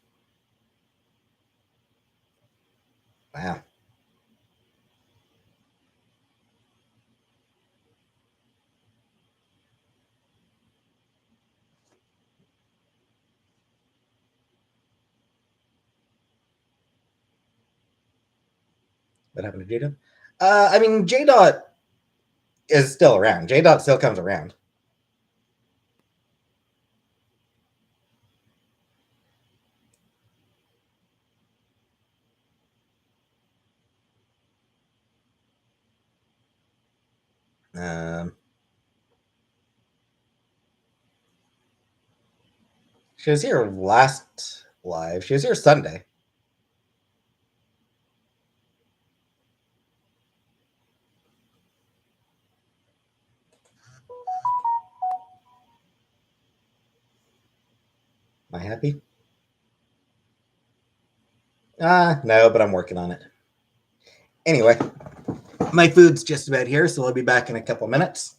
Wow. What happened to JDot? I mean, JDot is still around. JDot still comes around. She was here last live. She was here Sunday. Am I happy? No, but I'm working on it. Anyway, my food's just about here, so I'll be back in a couple minutes.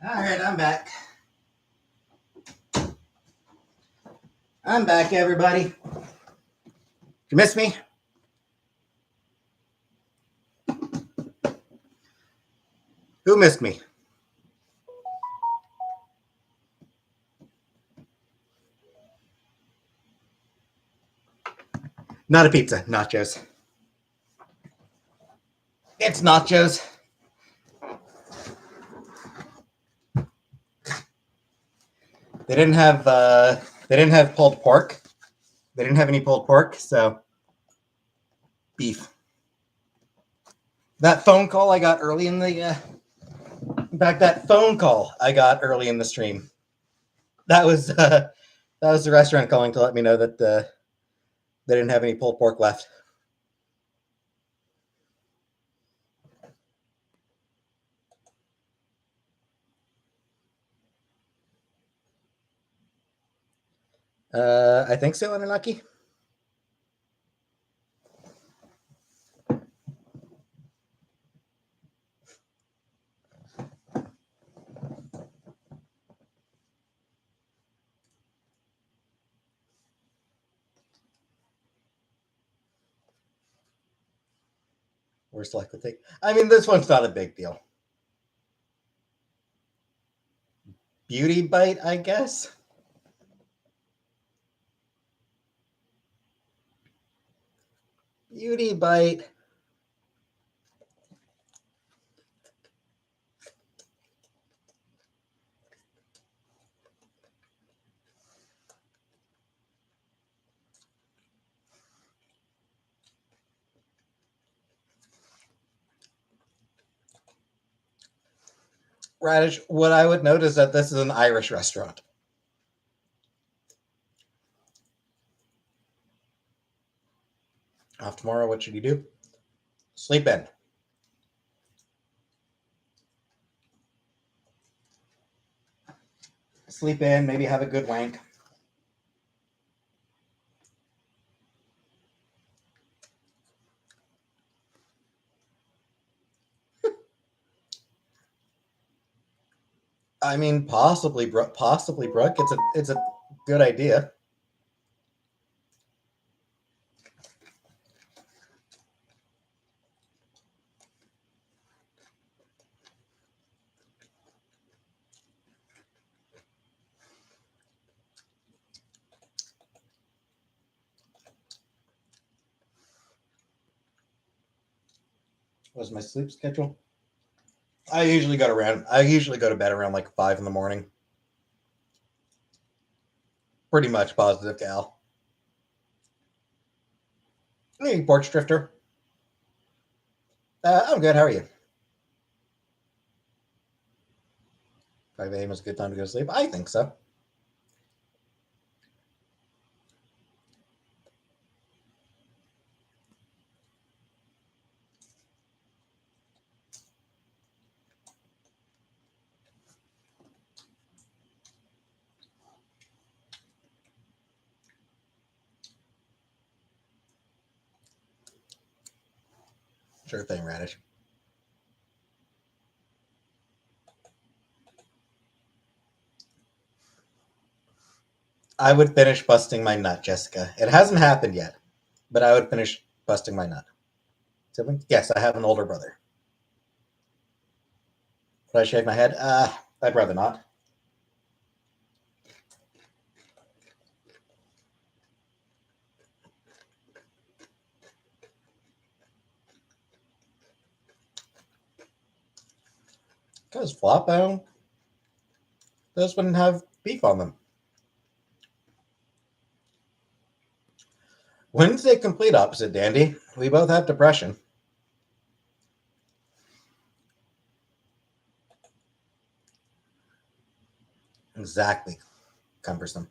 All right, I'm back. I'm back, everybody. Did you miss me? Who missed me? Not a pizza, nachos. It's nachos. They didn't have pulled pork. They didn't have any pulled pork, so beef. That phone call I got early in the stream. That was the restaurant calling to let me know that they didn't have any pulled pork left. I think so, Anunnaki. Worst likely thing. I mean, this one's not a big deal. Beauty bite, I guess. Beauty bite. Radish, what I would note is that this is an Irish restaurant. Off tomorrow, what should you do? Sleep in. Sleep in, maybe have a good wank. I mean, possibly, Brooke. It's a good idea. What's my sleep schedule? I usually go to bed around like 5 in the morning. Pretty much positive, gal. Hey, porch drifter. I'm good. How are you? 5 a.m. is a good time to go to sleep. I think so. Sure thing, Radish. I would finish busting my nut, Jessica. It hasn't happened yet, but I would finish busting my nut. Sibling? Yes, I have an older brother. Would I shave my head? I'd rather not. Because flop bone, those wouldn't have beef on them. Wednesday, complete opposite, Dandy. We both have depression. Exactly. Cumbersome.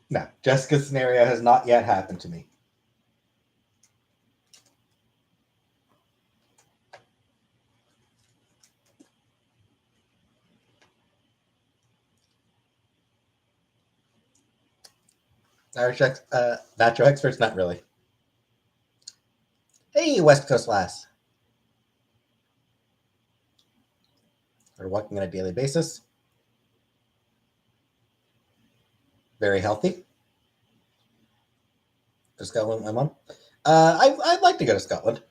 No, Jessica's scenario has not yet happened to me. Natural experts, not really. Hey, West Coast lass. We're walking on a daily basis. Very healthy. To Scotland, my mom. I'd like to go to Scotland.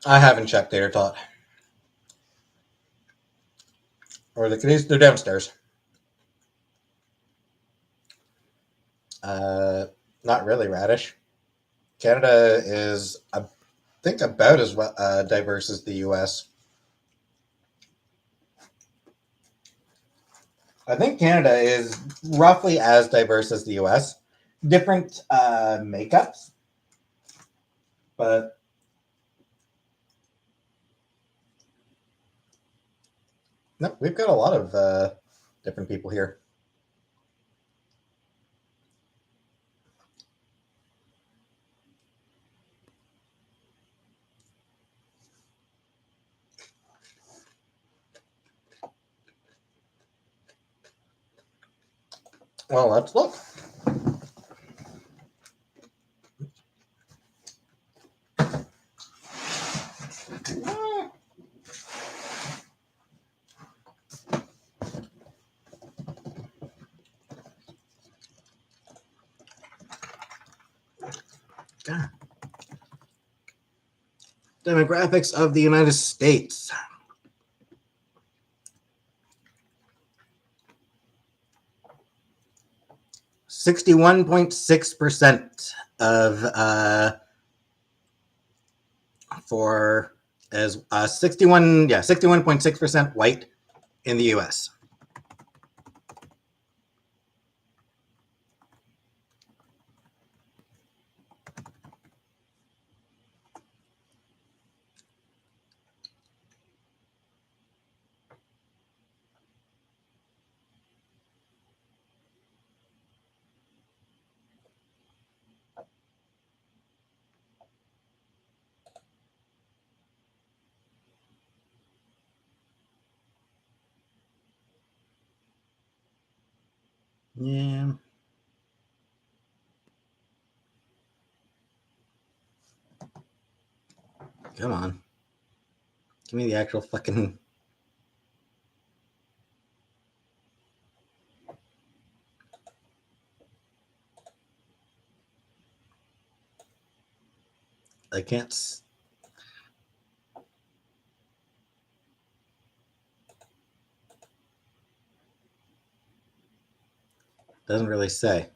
I haven't checked Tater Tot. Or the kiddies, they're downstairs. Uh, Not really, Radish. Canada is, I think, about as diverse as the U.S. I think Canada is roughly as diverse as the U.S. Different makeups, but no, we've got a lot of different people here. Well, let's look. God. Demographics of the United States. 61.6% of for as 61.6% white in the US. Yeah. Come on. Give me the actual fucking. I can't. Doesn't really say.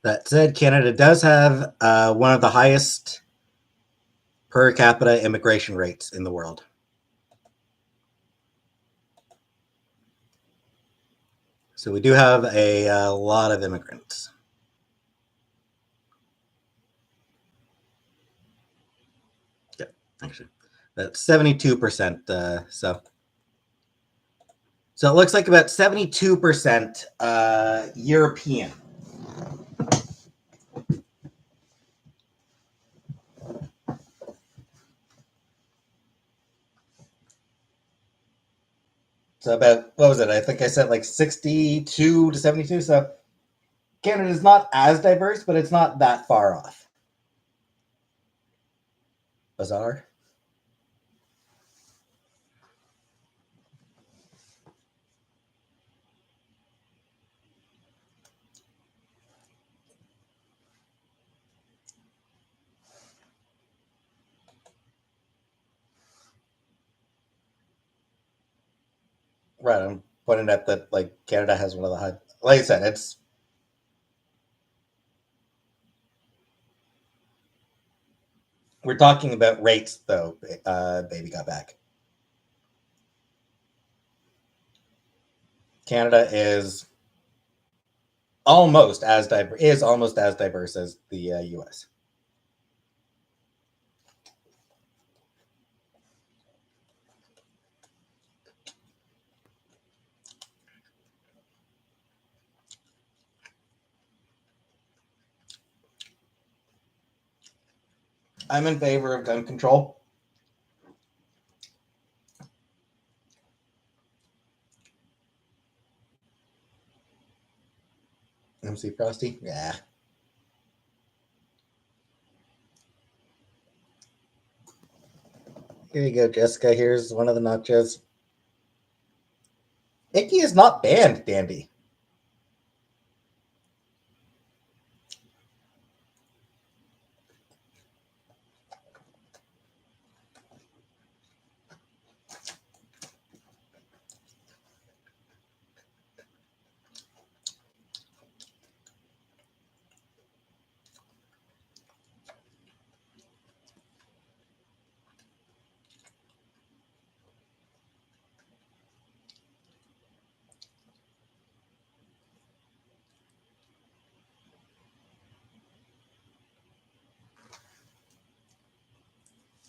That said, Canada does have one of the highest per capita immigration rates in the world. So we do have a lot of immigrants. Yeah, actually, that's 72%. So it looks like about 72% European. So about, what was it? I think I said like 62 to 72. So Canada is not as diverse, but it's not that far off. Bizarre. Right. I'm pointing out that like Canada has one of the high. Like I said, it's. We're talking about rates, though. Baby got back. Canada is almost as diverse as the U.S. I'm in favor of gun control. MC Frosty, yeah. Here you go, Jessica. Here's one of the nachos. Icky is not banned, Dandy.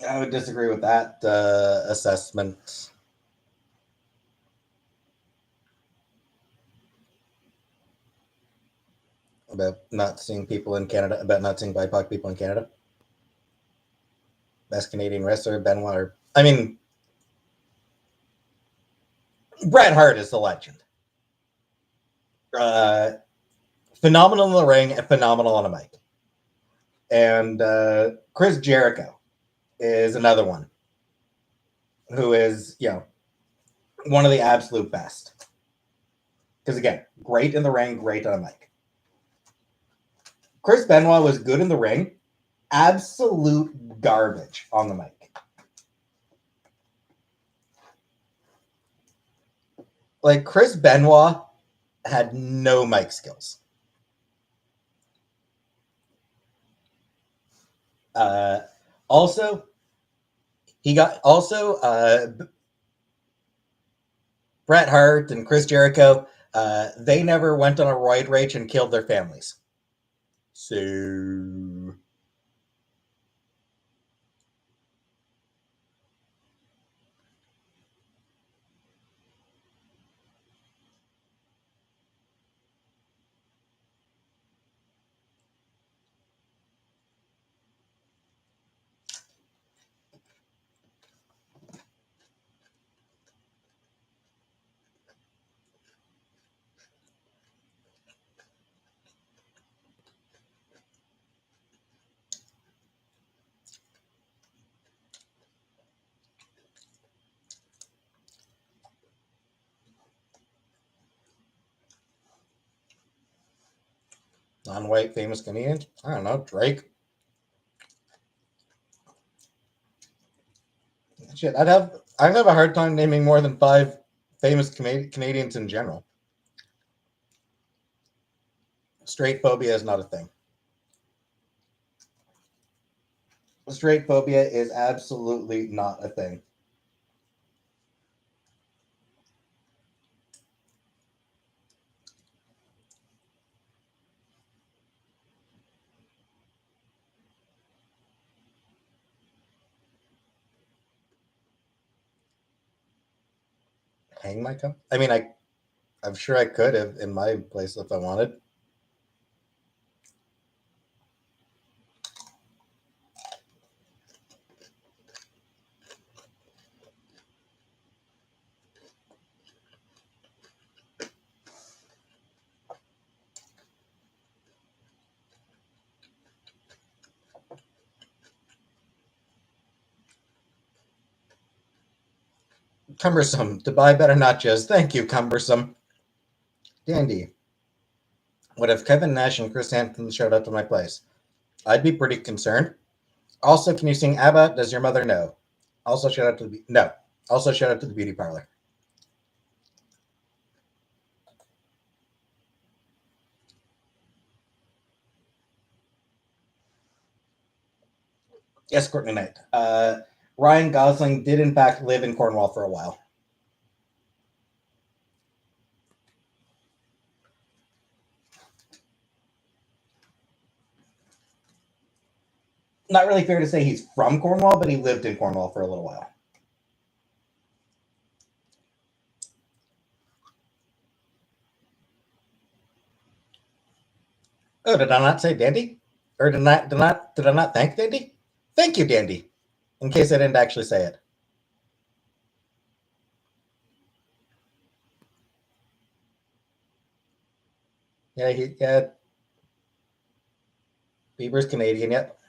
I would disagree with that assessment. About not seeing people in Canada, about not seeing BIPOC people in Canada. Best Canadian wrestler, Benoit. I mean, Bret Hart is the legend. Uh, Phenomenal in the ring and phenomenal on a mic. And Chris Jericho is another one who is, one of the absolute best. Because again, great in the ring, great on a mic. Chris Benoit was good in the ring, absolute garbage on the mic. Like, Chris Benoit had no mic skills. Also, Bret Hart and Chris Jericho, they never went on a roid rage and killed their families. So non-white famous comedians? I don't know. Drake. Shit, I'd have a hard time naming more than 5 famous Canadians in general. Straight phobia is not a thing. Straight phobia is absolutely not a thing. Hang my cup? I mean, I'm sure I could have in my place if I wanted. Cumbersome. To buy better nachos. Thank you, Cumbersome. Dandy. What if Kevin Nash and Chris Hansen showed up to my place? I'd be pretty concerned. Also, can you sing ABBA? Does your mother know? Also, shout out to the no. Also, shout out to the beauty parlor. Yes, Courtney Knight. Ryan Gosling did in fact live in Cornwall for a while. Not really fair to say he's from Cornwall, but he lived in Cornwall for a little while. Oh, did I not say Dandy? Or did I not thank Dandy? Thank you, Dandy. In case I didn't actually say it. Yeah. Bieber's Canadian, yep.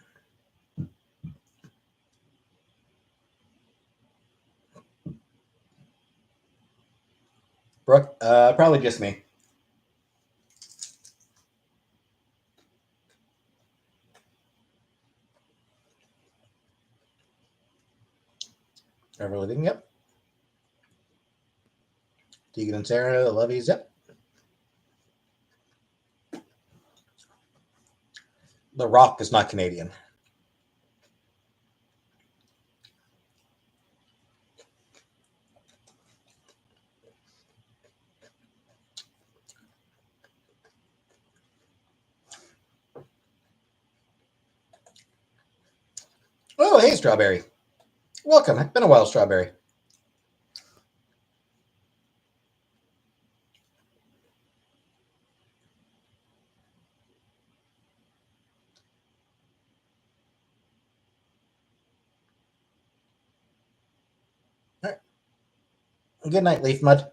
Brooke, probably just me. Ever living, yep. Tegan and Sarah, the Lovies, yep. The Rock is not Canadian. Oh, hey, Strawberry. Welcome. It's been a while, Strawberry. All right. Good night, Leaf Mud.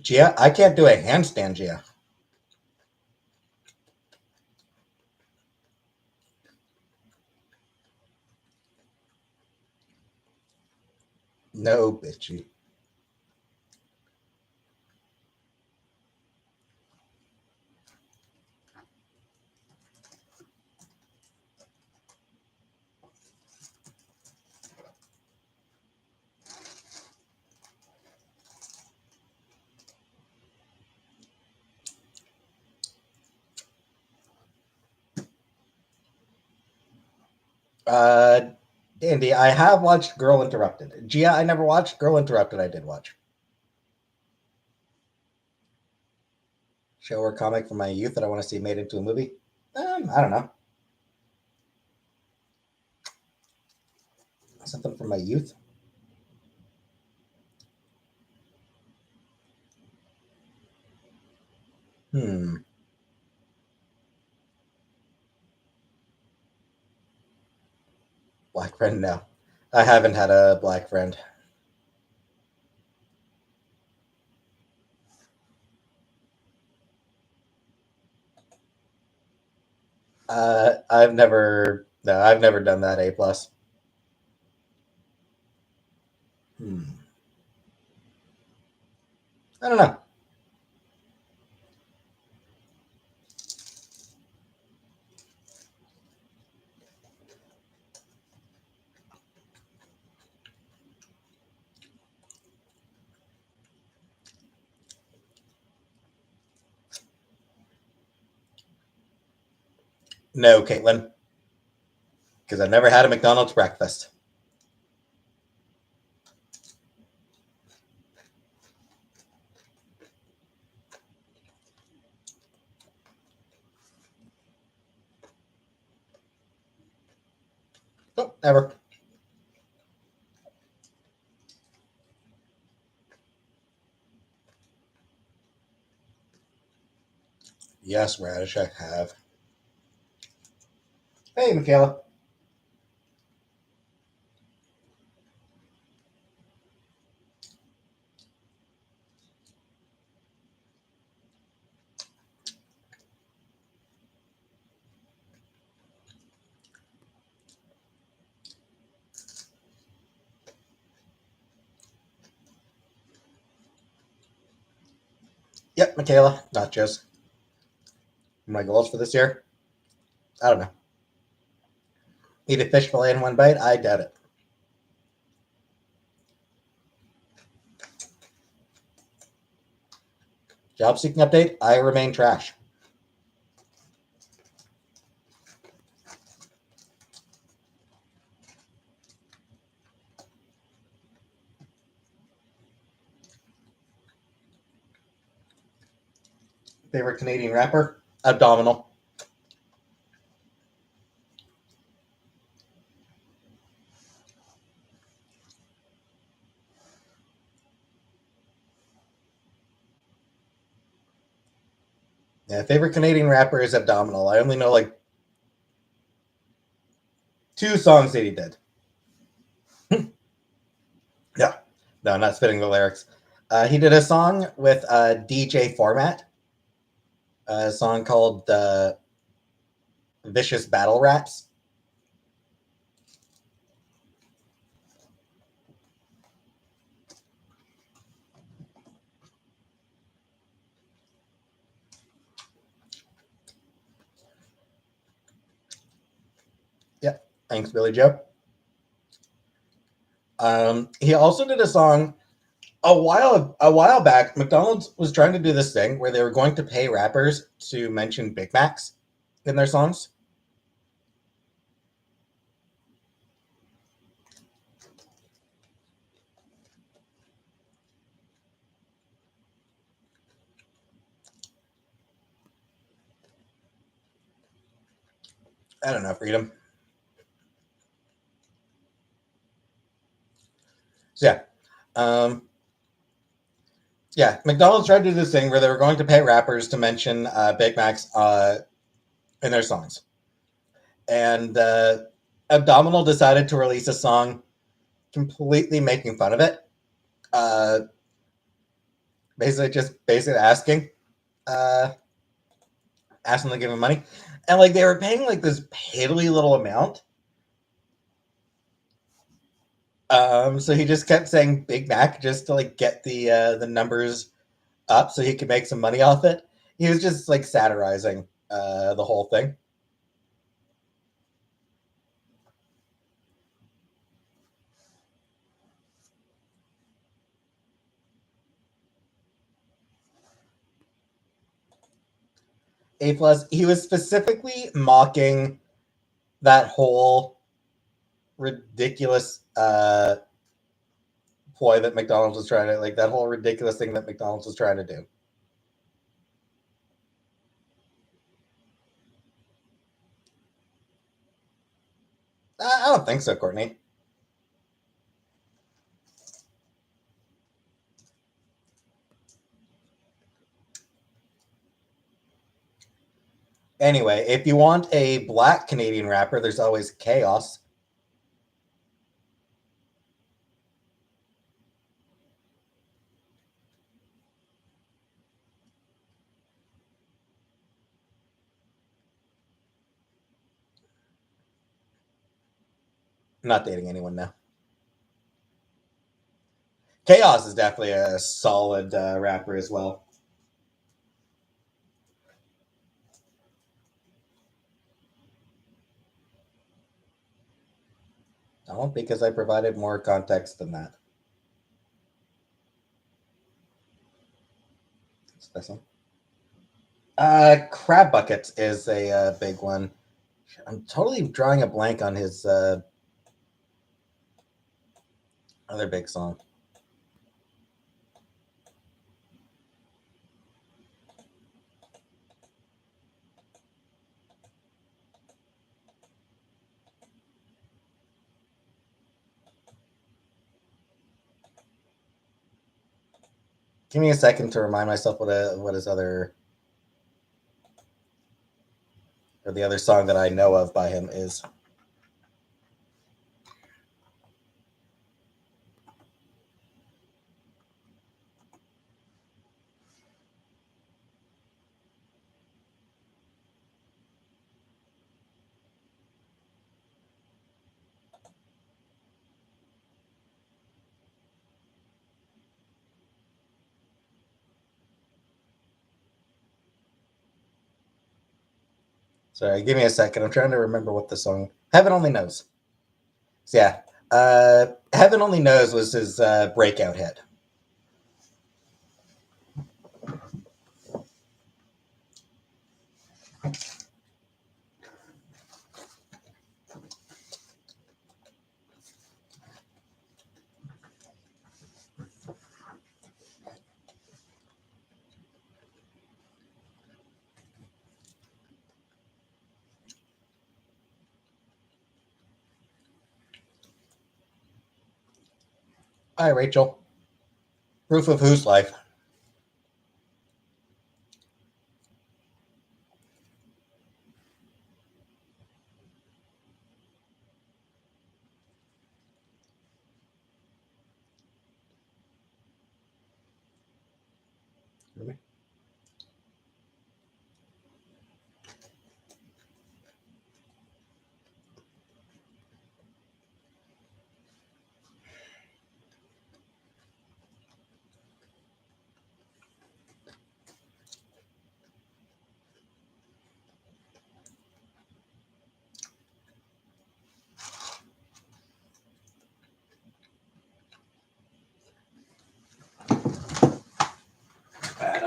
Gia, I can't do a handstand, Gia. No, bitchy. Uh, Dandy, I have watched Girl Interrupted. Gia, I never watched. Girl Interrupted, I did watch. Show or comic from my youth that I want to see made into a movie? I don't know. Something from my youth? Hmm. Black friend? No. I haven't had a black friend. I've never. No, I've never done that. A plus. Hmm. I don't know. No, Caitlin, because I've never had a McDonald's breakfast. Oh, never. Yes, Radish, I have. Hey, Michaela. Yep, Michaela. Nachos. My goals for this year? I don't know. Eat a fish fillet in one bite? I doubt it. Job seeking update? I remain trash. Favorite Canadian rapper? Abdominal. Yeah, favorite Canadian rapper is Abdominal. I only know like two songs that he did. No, no, not spitting the lyrics. He did a song with DJ Format, a song called Vicious Battle Raps. Yeah, thanks, Billy Joe. He also did a song a while back. McDonald's was trying to do this thing where they were going to pay rappers to mention Big Macs in their songs. I don't know, Freedom. So um, yeah, McDonald's tried to do this thing where they were going to pay rappers to mention Big Macs in their songs, and Abdominal decided to release a song completely making fun of it. Uh, basically uh, asking to give him money, and like they were paying like this piddly little amount. So he just kept saying Big Mac just to like get the numbers up so he could make some money off it. He was just like satirizing the whole thing. A plus. He was specifically mocking that whole ridiculous ploy that McDonald's was trying to like that whole ridiculous thing that McDonald's was trying to do. I don't think so, Courtney. Anyway, if you want a black Canadian rapper, there's always Chaos. I'm not dating anyone now. Chaos is definitely a solid rapper as well. Oh, because I provided more context than that. Special. Crab Buckets is a big one. I'm totally drawing a blank on his other big song. Give me a second to remind myself what his other or the other song that I know of by him is. Sorry, give me a second. I'm trying to remember what the song. Heaven Only Knows. So yeah, Heaven Only Knows was his breakout hit. Hi, Rachel. Proof of whose life?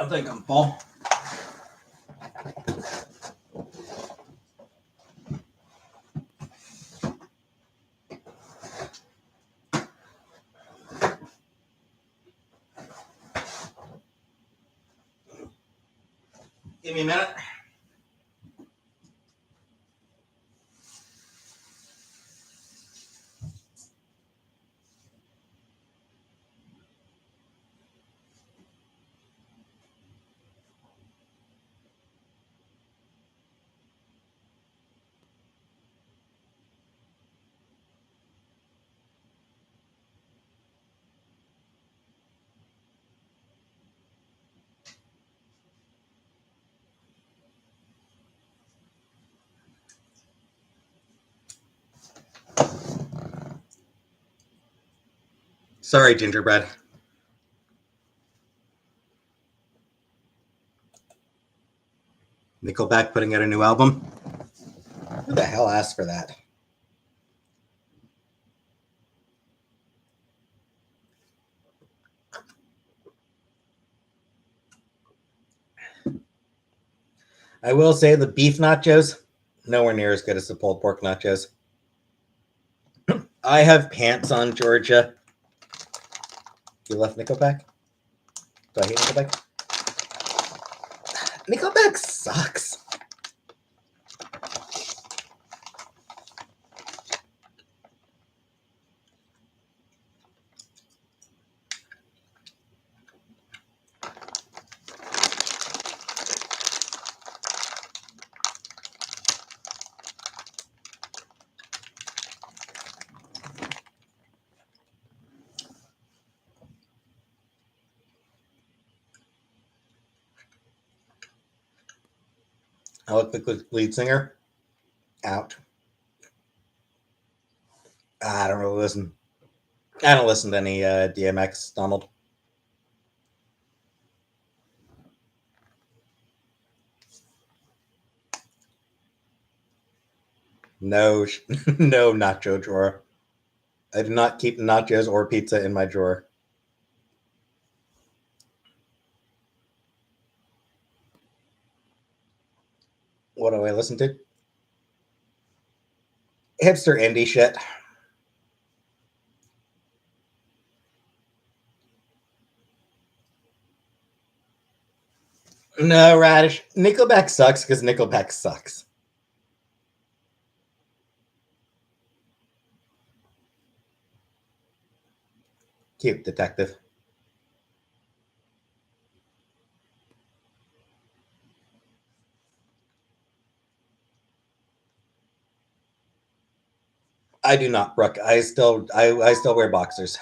don't think I'm full. Give me a minute. Sorry, gingerbread. Nickelback putting out a new album. Who the hell asked for that? I will say the beef nachos, nowhere near as good as the pulled pork nachos. I have pants on, Georgia. You left Nickelback? Do I hate Nickelback? Nickelback sucks. I look like the lead singer. Out. I don't really listen. I don't listen to any DMX, Donald. No, no nacho drawer. I do not keep nachos or pizza in my drawer. What do I listen to? Hipster indie shit. No, Radish. Nickelback sucks because Nickelback sucks. Cute detective. I do not, Brooke. I still wear boxers.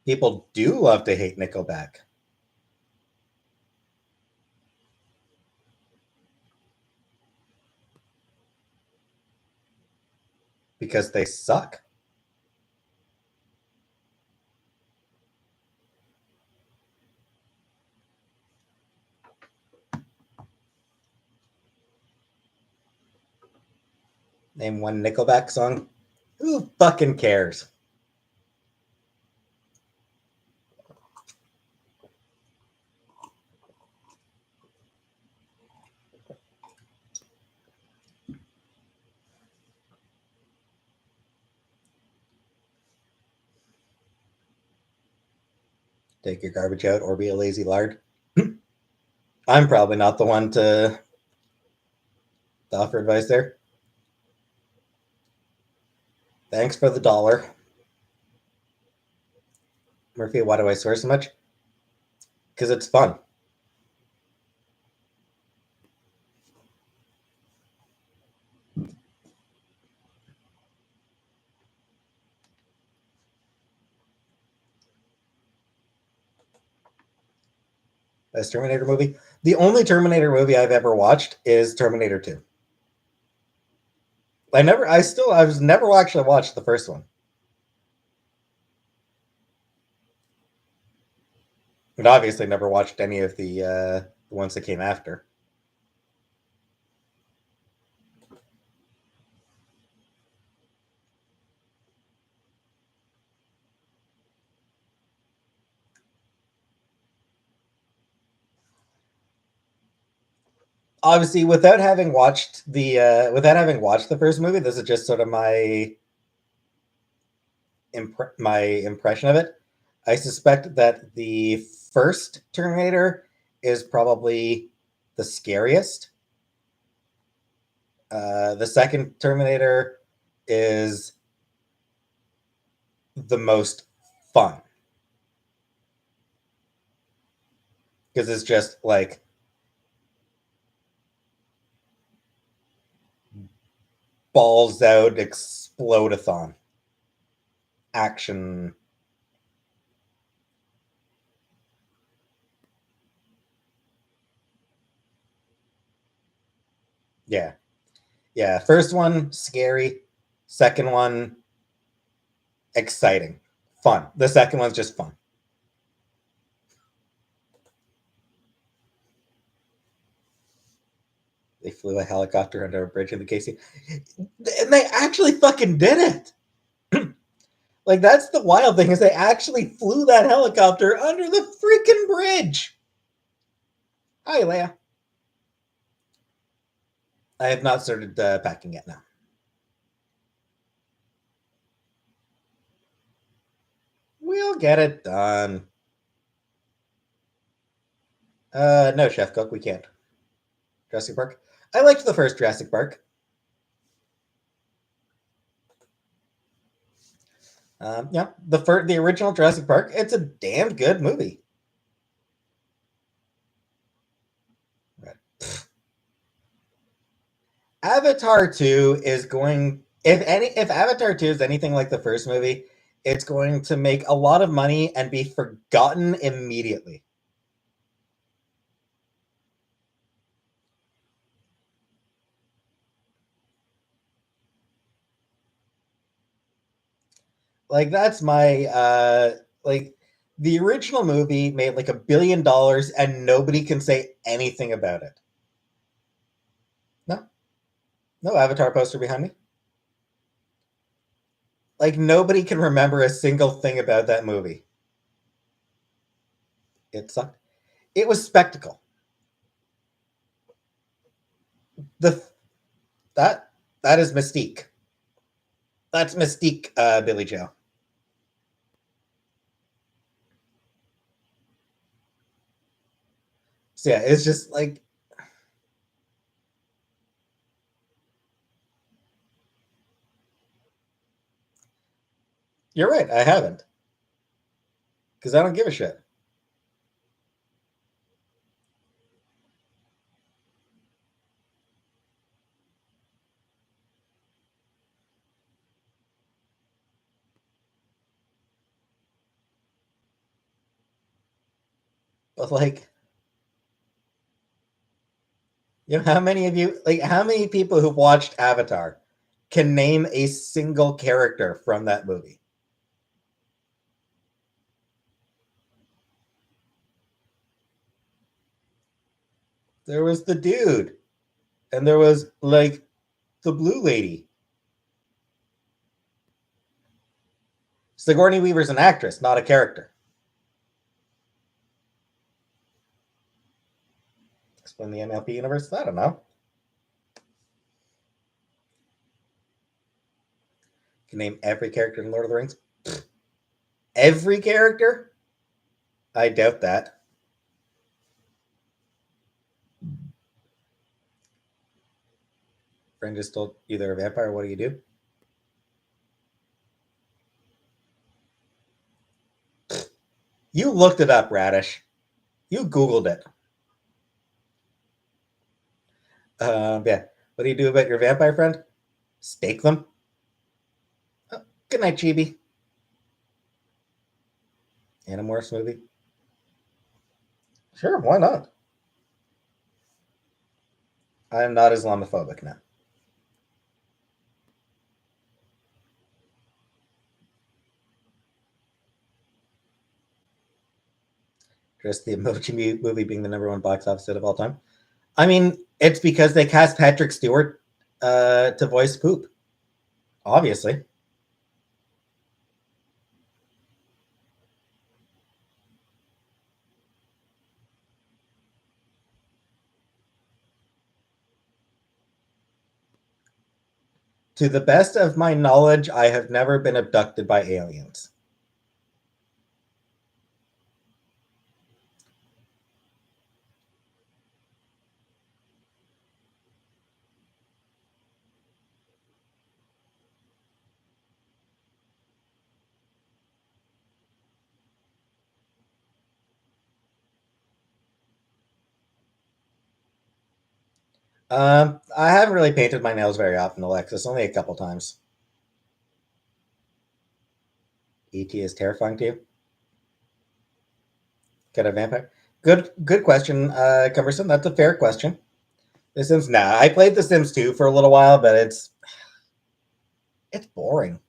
People do love to hate Nickelback because they suck. Name one Nickelback song. Who fucking cares? Take your garbage out or be a lazy lard. I'm probably not the one to offer advice there. Thanks for the dollar. Murphy, why do I swear so much? Because it's fun. Best Terminator movie? The only Terminator movie I've ever watched is Terminator 2. I was never actually watched the first one. And obviously never watched any of the ones that came after. Obviously, without having watched the first movie, this is just sort of my impression of it. I suspect that the first Terminator is probably the scariest. The second Terminator is the most fun because it's just like balls out, explode-a-thon action. Yeah, yeah. First one scary. Second one exciting, fun. The second one's just fun. They flew a helicopter under a bridge in the Casey, and they actually fucking did it. Like that's the wild thing is they actually flew that helicopter under the freaking bridge. Hi, Leia. I have not started packing yet now. We'll get it done. No, Chef Cook, we can't. Jurassic Park. I liked the first Jurassic Park. Yeah, the original Jurassic Park. It's a damn good movie. Right. Avatar 2 is going if Avatar 2 is anything like the first movie, it's going to make a lot of money and be forgotten immediately. Like that's my like the original movie made like $1 billion and nobody can say anything about it. No, no Avatar poster behind me. Like nobody can remember a single thing about that movie. It sucked. It was spectacle. The that that is Mystique. That's Mystique, Billy Joe. So yeah, it's just like you're right. I haven't because I don't give a shit. But like, how many of you like how many people who've watched Avatar can name a single character from that movie? There was the dude, and there was like the blue lady. Sigourney Weaver's an actress, not a character. Explain the MLP universe? I don't know. Can name every character in Lord of the Rings. Every character? I doubt that. Friend just told you they're a vampire. What do you do? You looked it up, Radish. You Googled it. Yeah. What do you do about your vampire friend? Stake them. Oh, good night, Chibi. Animorphs movie. Sure, why not? I'm not Islamophobic now. Just the Emoji movie being the number one box office hit of all time. I mean, it's because they cast Patrick Stewart to voice Poop. Obviously. To the best of my knowledge, I have never been abducted by aliens. I haven't really painted my nails very often, Alexis. Only a couple times. ET is terrifying to you? Get a vampire? Good question, Cumbersome. That's a fair question. The Sims, nah. I played The Sims 2 for a little while, but it's boring.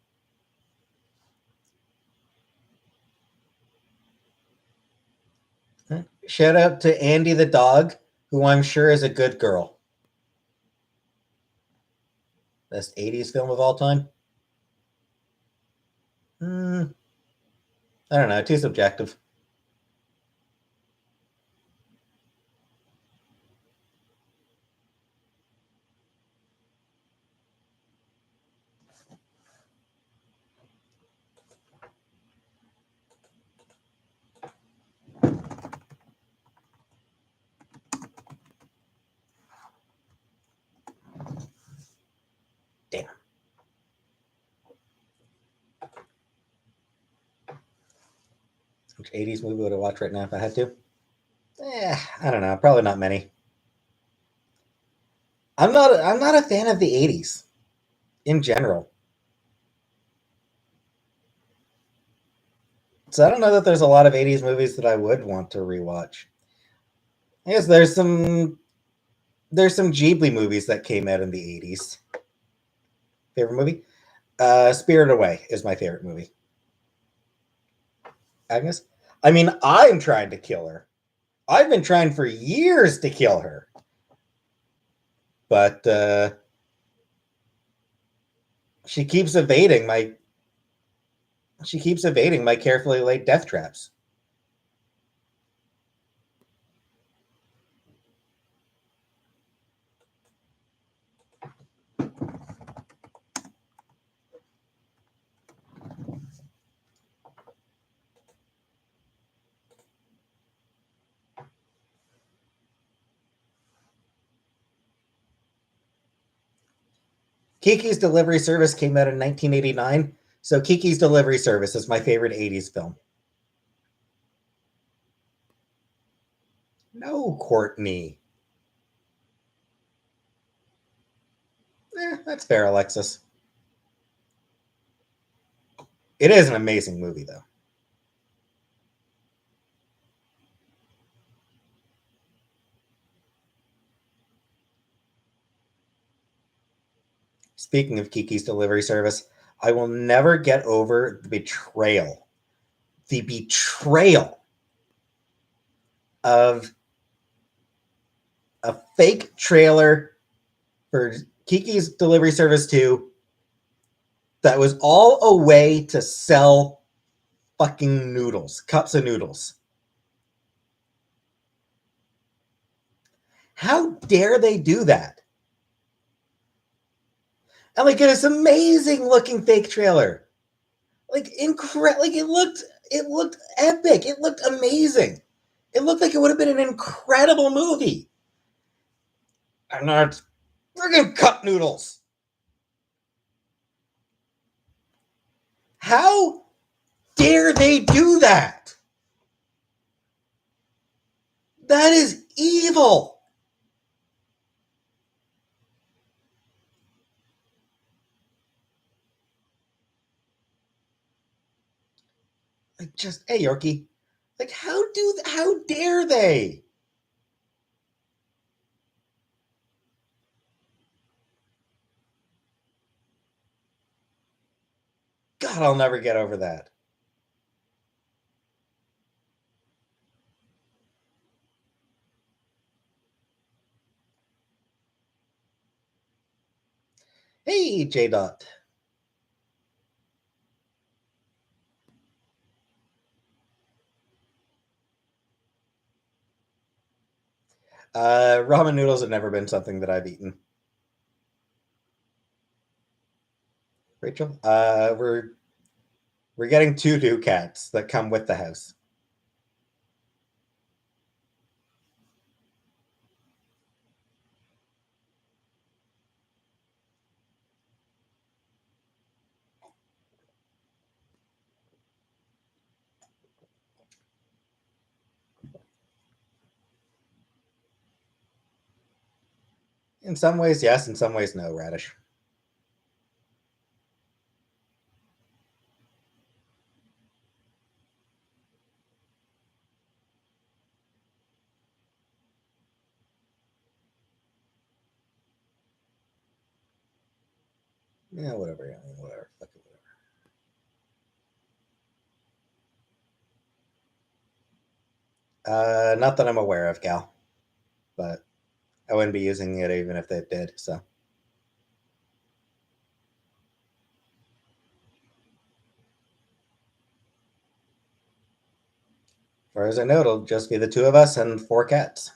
Shout out to Andy the dog, who I'm sure is a good girl. Best 80s film of all time? Hmm, I don't know. Too subjective. Damn. Which 80s movie would I watch right now if I had to? I don't know. Probably not many. I'm not a fan of the 80s in general. So I don't know that there's a lot of 80s movies that I would want to rewatch. I guess there's some Ghibli movies that came out in the 80s. Favorite movie? Spirited Away is my favorite movie. Agnes? I mean, I'm trying to kill her. I've been trying for years to kill her. But she keeps evading my carefully laid death traps. Kiki's Delivery Service came out in 1989, so Kiki's Delivery Service is my favorite 80s film. No, Courtney. That's fair, Alexis. It is an amazing movie, though. Speaking of Kiki's Delivery Service, I will never get over the betrayal. The betrayal of a fake trailer for Kiki's Delivery Service 2 that was all a way to sell fucking noodles, cups of noodles. How dare they do that? And like this amazing looking fake trailer. Like incredible, like it looked epic. It looked amazing. It looked like it would have been an incredible movie. And not friggin' cup noodles. How dare they do that? That is evil. Like just hey Yorkie. Like how dare they? God, I'll never get over that. Hey, J Dot. Ramen noodles have never been something that I've eaten. Rachel, we're getting 2 new cats that come with the house. In some ways, yes. In some ways, no, Radish. Yeah, whatever. Yeah, whatever. Fuck it, whatever. Not that I'm aware of, Gal, but I wouldn't be using it even if they did. So, as far as I know, it'll just be the 2 of us and 4 cats.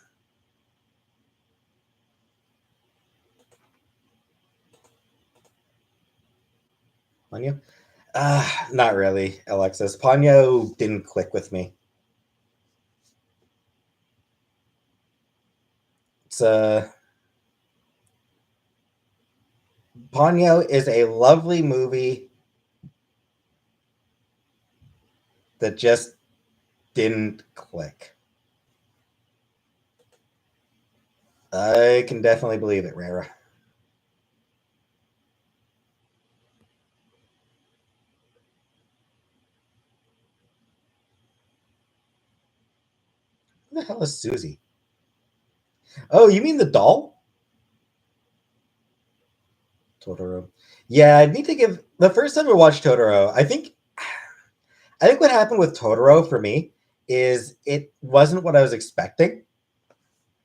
Ponyo? Not really, Alexis. Ponyo didn't click with me. It's Ponyo is a lovely movie that just didn't click. I can definitely believe it, Rara. Who the hell is Susie? Oh, you mean the doll? Totoro. Yeah, I need to give the first time I watched Totoro, I think what happened with Totoro for me is it wasn't what I was expecting.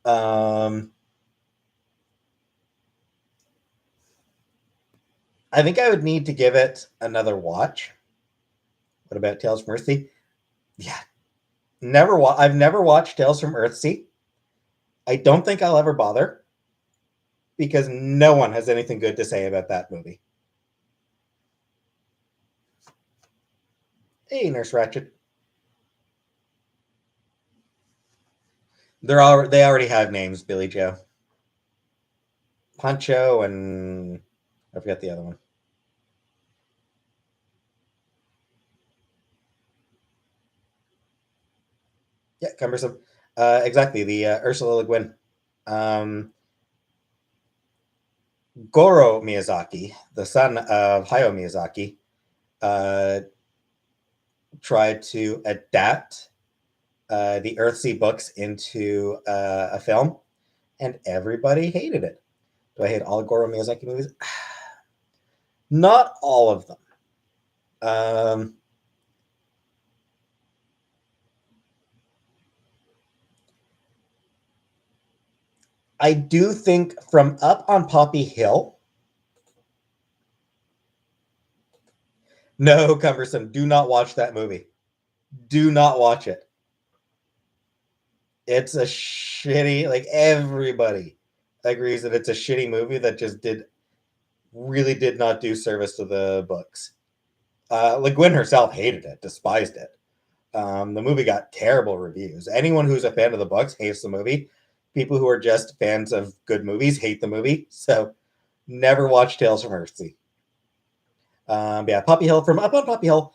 Um I think I would need to give it another watch. What about Tales from Earthsea? Yeah, I've never watched Tales from Earthsea. I don't think I'll ever bother because no one has anything good to say about that movie. Hey, Nurse Ratchet. They already have names, Billy Joe. Pancho and I forget the other one. Yeah, cumbersome. Exactly, the Ursula Le Guin. Um, Goro Miyazaki, the son of Hayao Miyazaki, uh, tried to adapt the Earthsea books into a film, and everybody hated it. Do I hate all Goro Miyazaki movies? Not all of them. Um, I do think from Up on Poppy Hill. No, cumbersome. Do not watch that movie. Do not watch it. It's a shitty. Like everybody agrees that it's a shitty movie that just did not do service to the books. Le Guin herself hated it, despised it. The movie got terrible reviews. Anyone who's a fan of the books hates the movie. People who are just fans of good movies hate the movie. So never watch Tales from Earthsea. Yeah, Poppy Hill from Up on Poppy Hill.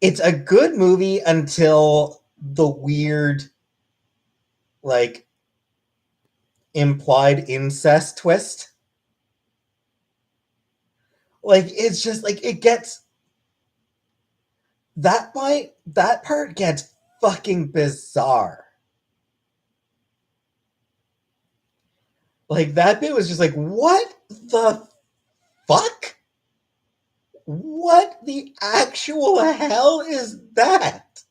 It's a good movie until the weird, like, implied incest twist. Like, it's just like it gets that part gets fucking bizarre. Like that bit was just like, what the fuck? What the actual hell is that?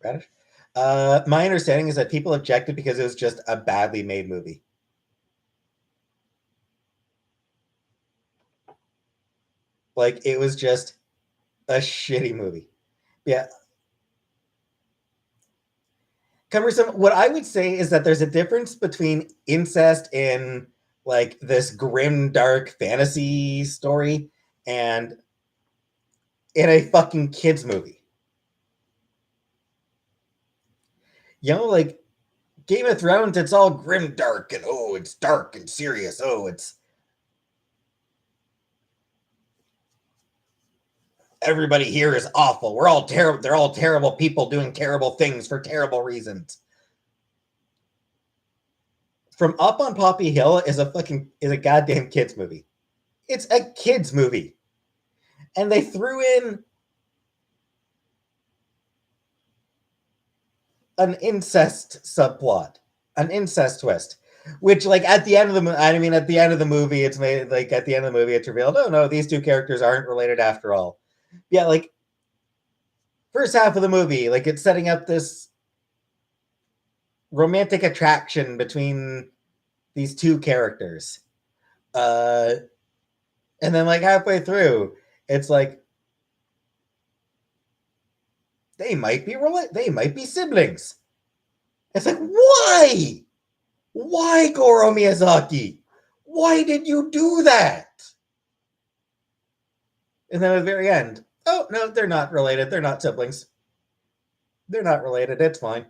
Radish? My understanding is that people objected because it was just a badly made movie. Like it was just a shitty movie. Yeah. Cumbersome. What I would say is that there's a difference between incest in like this grim, dark fantasy story and in a fucking kids movie. You know, like Game of Thrones, it's all grim, dark, and oh, it's dark and serious. Oh, it's everybody here is awful. We're all terrible. They're all terrible people doing terrible things for terrible reasons. From Up on Poppy Hill is a goddamn kids movie. It's a kids movie, and they threw in an incest subplot, an incest twist, which like at the end of the I mean at the end of the movie it's made like at the end of the movie it's revealed, oh no, these two characters aren't related after all. Yeah, like first half of the movie, like it's setting up this romantic attraction between these two characters. Uh and then like halfway through, it's like they might be siblings. It's like, why? Why, Goro Miyazaki? Why did you do that? And then at the very end, oh, no, they're not related. They're not siblings. They're not related. It's fine.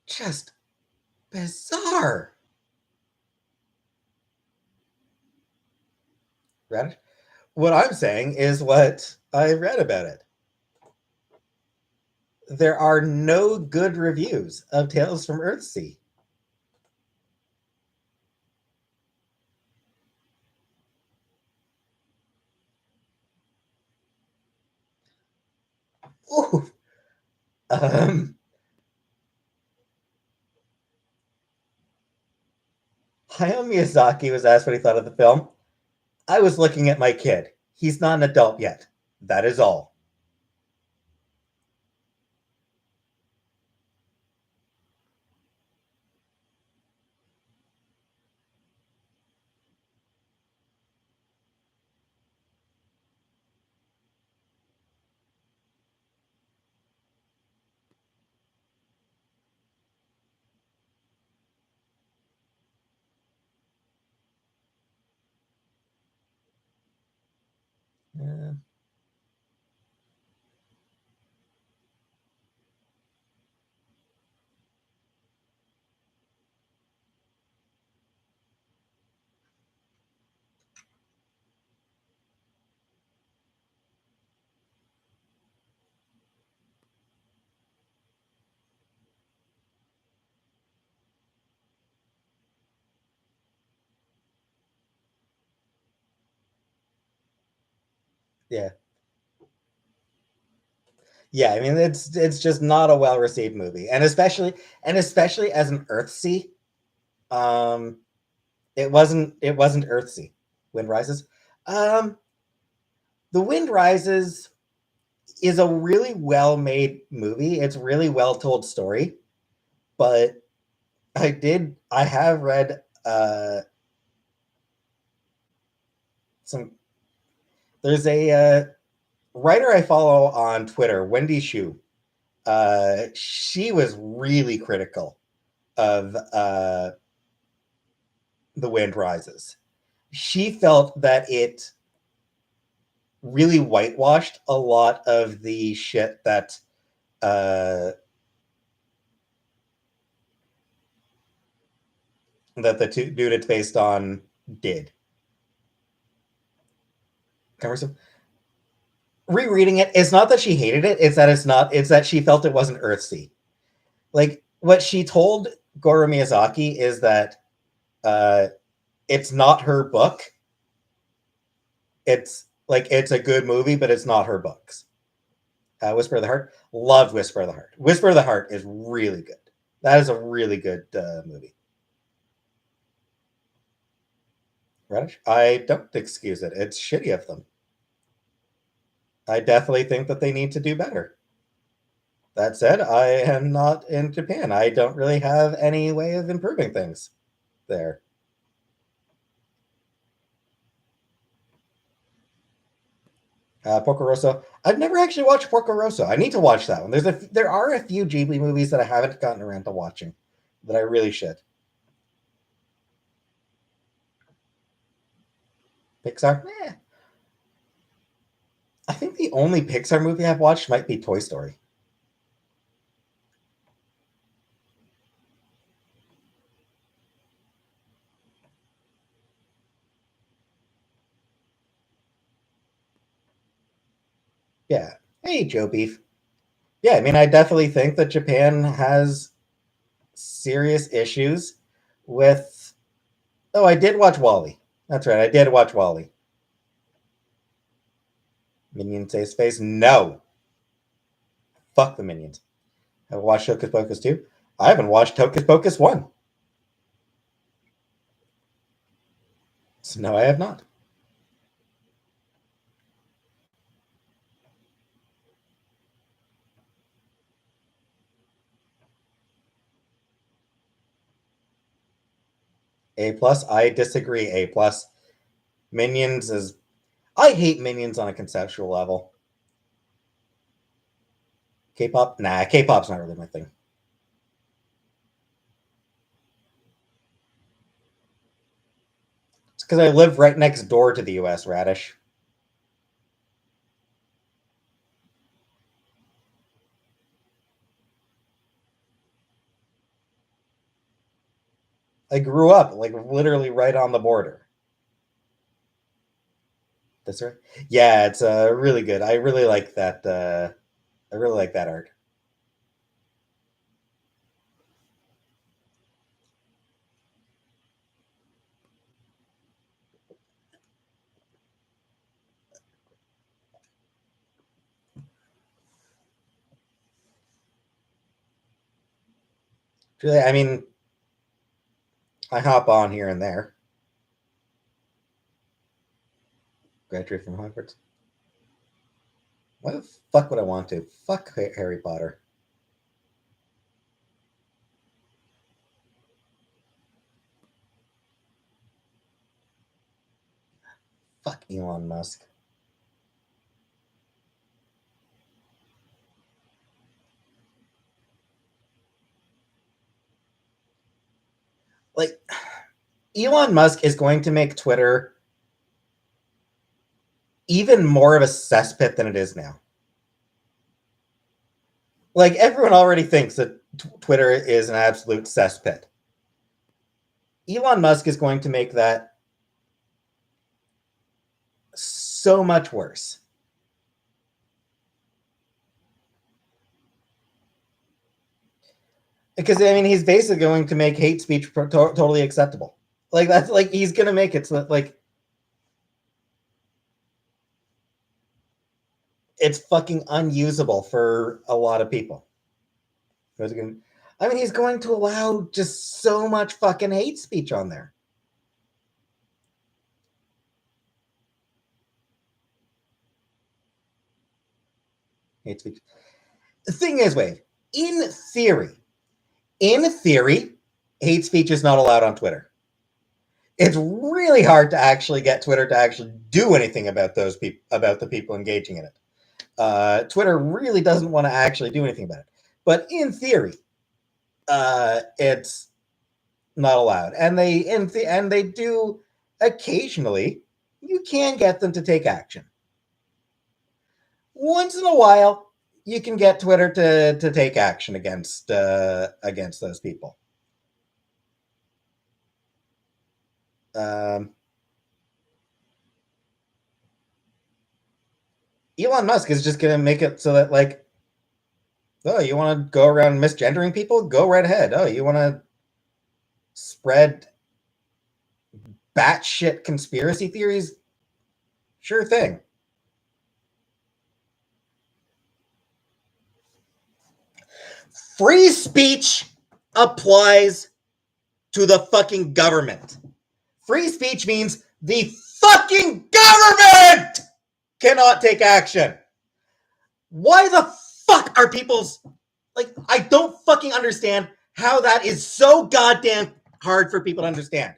Just bizarre. Radish? What I'm saying is what I read about it. There are no good reviews of Tales from Earthsea. Ooh. Hayao Miyazaki was asked what he thought of the film. I was looking at my kid. He's not an adult yet. That is all. Uh, yeah. Yeah, I mean it's just not a well received movie, and especially as an Earthsea, um, it wasn't Earthsea. Wind Rises, um, The Wind Rises is a really well made movie. It's a really well told story, but I have read some. There's a writer I follow on Twitter, Wendy Shu. She was really critical of The Wind Rises. She felt that it really whitewashed a lot of the shit uh, that the dude it's based on did. Cumbersome. Rereading it, it's not that she hated it; it's that she felt it wasn't Earthsea. Like what she told Goro Miyazaki is that uh, it's not her book. It's like it's a good movie, but it's not her books. Whisper of the Heart, loved Whisper of the Heart. Whisper of the Heart is really good. That is a really good movie. Radish, I don't excuse it. It's shitty of them. I definitely think that they need to do better. That said, I am not in Japan. I don't really have any way of improving things there. Porco Rosso. I've never actually watched Porco Rosso. I need to watch that one. There are a few Ghibli movies that I haven't gotten around to watching that I really should. Pixar? I think the only Pixar movie I've watched might be Toy Story. Yeah. Hey, Joe Beef. Yeah, I mean, I definitely think that Japan has serious issues with. Oh, I did watch Wally. That's right, I did watch Wally. Minion saves face. No. Fuck the Minions. Have I watched Hocus Pocus 2? I haven't watched Hocus Pocus 1. So no, I have not. A plus. I disagree. A plus. Minions is. I hate Minions on a conceptual level. K-pop. Nah, K-pop's not really my thing. It's because I live right next door to the U.S. Radish. I grew up like literally right on the border. That's right. Yeah, it's really good. I really like that. I really like that art. Really, I mean, I hop on here and there. Graduate from Hogwarts. Why the fuck would I want to? Fuck Harry Potter. Fuck Elon Musk. Like, Elon Musk is going to make Twitter even more of a cesspit than it is now. Like, everyone already thinks that Twitter is an absolute cesspit. Elon Musk is going to make that so much worse. Because, I mean, he's basically going to make hate speech totally acceptable. Like, that's like, he's going to make it so that, like, it's fucking unusable for a lot of people. I mean, he's going to allow just so much fucking hate speech on there. Hate speech. The thing is, Wade, in theory, hate speech is not allowed on Twitter. It's really hard to actually get Twitter to actually do anything about those people, about the people engaging in it. Twitter really doesn't want to actually do anything about it. But in theory, it's not allowed, and they do occasionally. You can get them to take action. Once in a while, you can get Twitter to take action against those people. Elon Musk is just going to make it so that, like, oh, you want to go around misgendering people? Go right ahead. Oh, you want to spread batshit conspiracy theories? Sure thing. Free speech applies to the fucking government. Free speech means the fucking government cannot take action. Why the fuck are people's, like, I don't fucking understand how that is so goddamn hard for people to understand.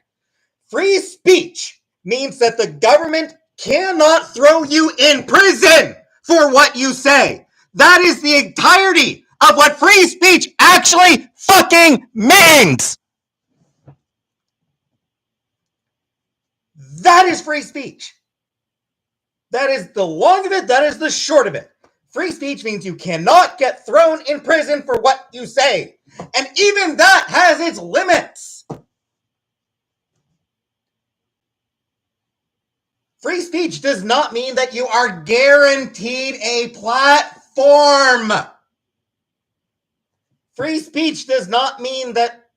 Free speech means that the government cannot throw you in prison for what you say. That is the entirety of what free speech actually fucking means. That is free speech. That is the long of it. That is the short of it. Free speech means you cannot get thrown in prison for what you say. And even that has its limits. Free speech does not mean that you are guaranteed a platform. Free speech does not mean that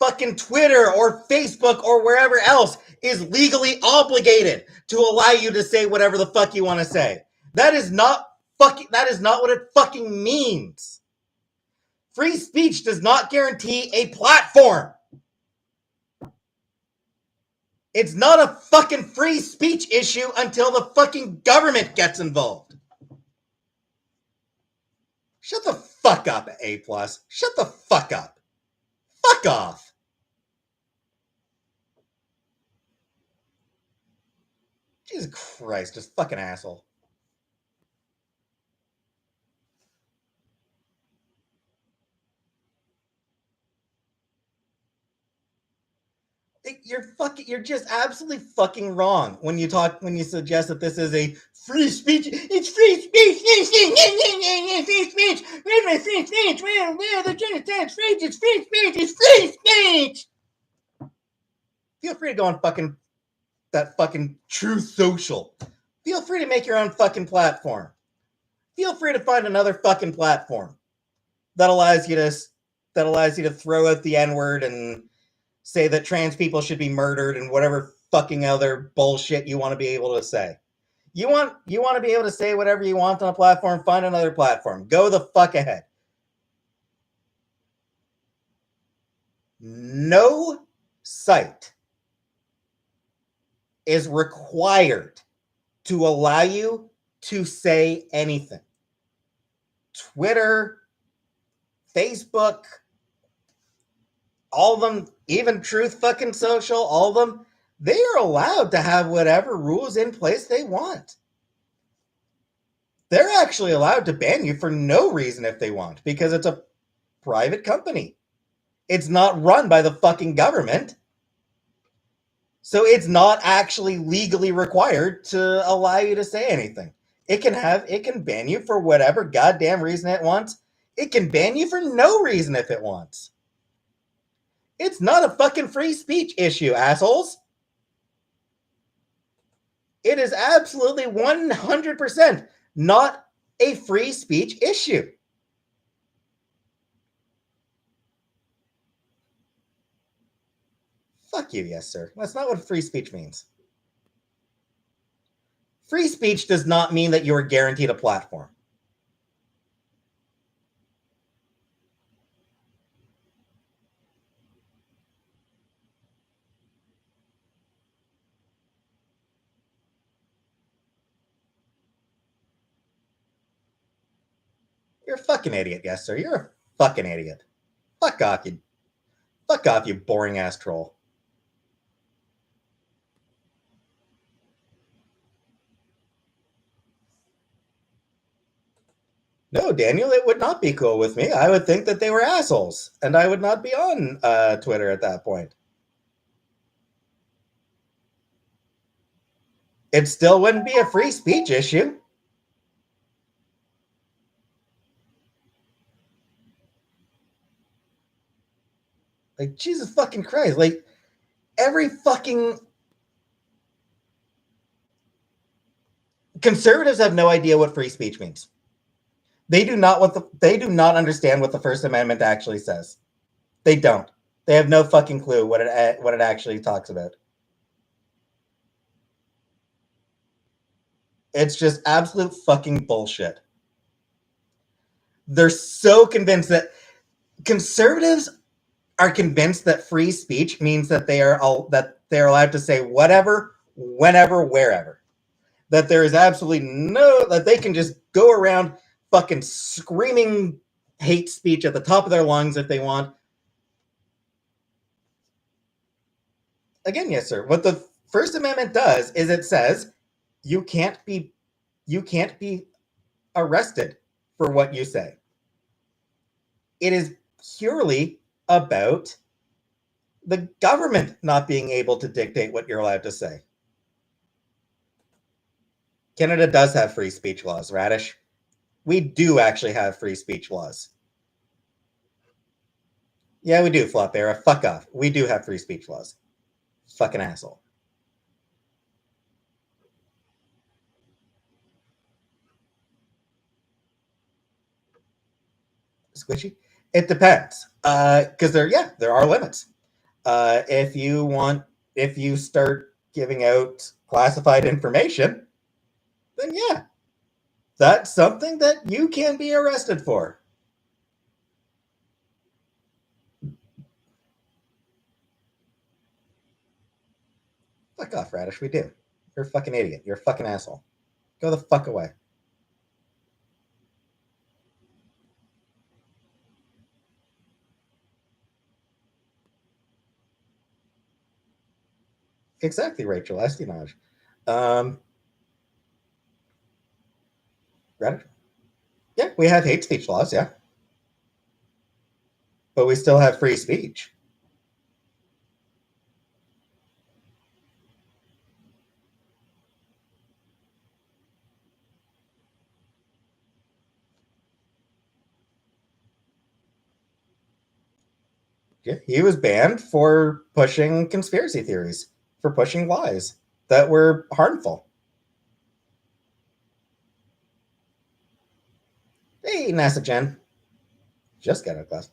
fucking Twitter or Facebook or wherever else is legally obligated to allow you to say whatever the fuck you want to say. That is not what it fucking means. Free speech does not guarantee a platform. It's not a fucking free speech issue until the fucking government gets involved. Shut the fuck up, A+. Shut the fuck up. Fuck off. Jesus Christ, just fucking asshole. You're just absolutely fucking wrong when you suggest that this is a free speech. It's free speech. Free speech. Free speech. It's free speech. It's free speech. Feel free to go on fucking that fucking Truth Social. Feel free to make your own fucking platform. Feel free to find another fucking platform that allows you to throw out the N-word and say that trans people should be murdered and whatever fucking other bullshit you want to be able to say. You want to be able to say whatever you want on a platform, find another platform. Go the fuck ahead. No site is required to allow you to say anything. Twitter, Facebook, all of them, even Truth fucking Social, all of them, they are allowed to have whatever rules in place they want. They're actually allowed to ban you for no reason if they want, because it's a private company. It's not run by the fucking government. So it's not actually legally required to allow you to say anything. It can ban you for whatever goddamn reason it wants. It can ban you for no reason if it wants. It's not a fucking free speech issue, assholes. It is absolutely 100% not a free speech issue. Fuck you, yes, sir. That's not what free speech means. Free speech does not mean that you are guaranteed a platform. You're a fucking idiot, yes, sir. You're a fucking idiot. Fuck off, you boring ass troll. No, Daniel, it would not be cool with me. I would think that they were assholes, and I would not be on Twitter at that point. It still wouldn't be a free speech issue. Like, Jesus fucking Christ. Like, every fucking... Conservatives have no idea what free speech means. They do not understand what the First Amendment actually says. They don't. They have no fucking clue what it actually talks about. It's just absolute fucking bullshit. They're so convinced that conservatives are convinced that free speech means that they're allowed to say whatever, whenever, wherever. That there is absolutely that they can just go around fucking screaming hate speech at the top of their lungs if they want. Again, yes, sir. What the First Amendment does is it says you can't be arrested for what you say. It is purely about the government not being able to dictate what you're allowed to say. Canada does have free speech laws, Radish. We do actually have free speech laws. Yeah, we do, Flop Era. Fuck off. We do have free speech laws. Fucking asshole. Squishy? It depends. Because there are limits. If you start giving out classified information, then yeah, that's something that you can be arrested for. Fuck off, Radish. We do. You're a fucking idiot. You're a fucking asshole. Go the fuck away. Exactly, Rachel. Espionage. Radish? Yeah, we have hate speech laws, yeah. But we still have free speech. Yeah, he was banned for pushing conspiracy theories, for pushing lies that were harmful. Hey, NASA Jen. Just got out of class.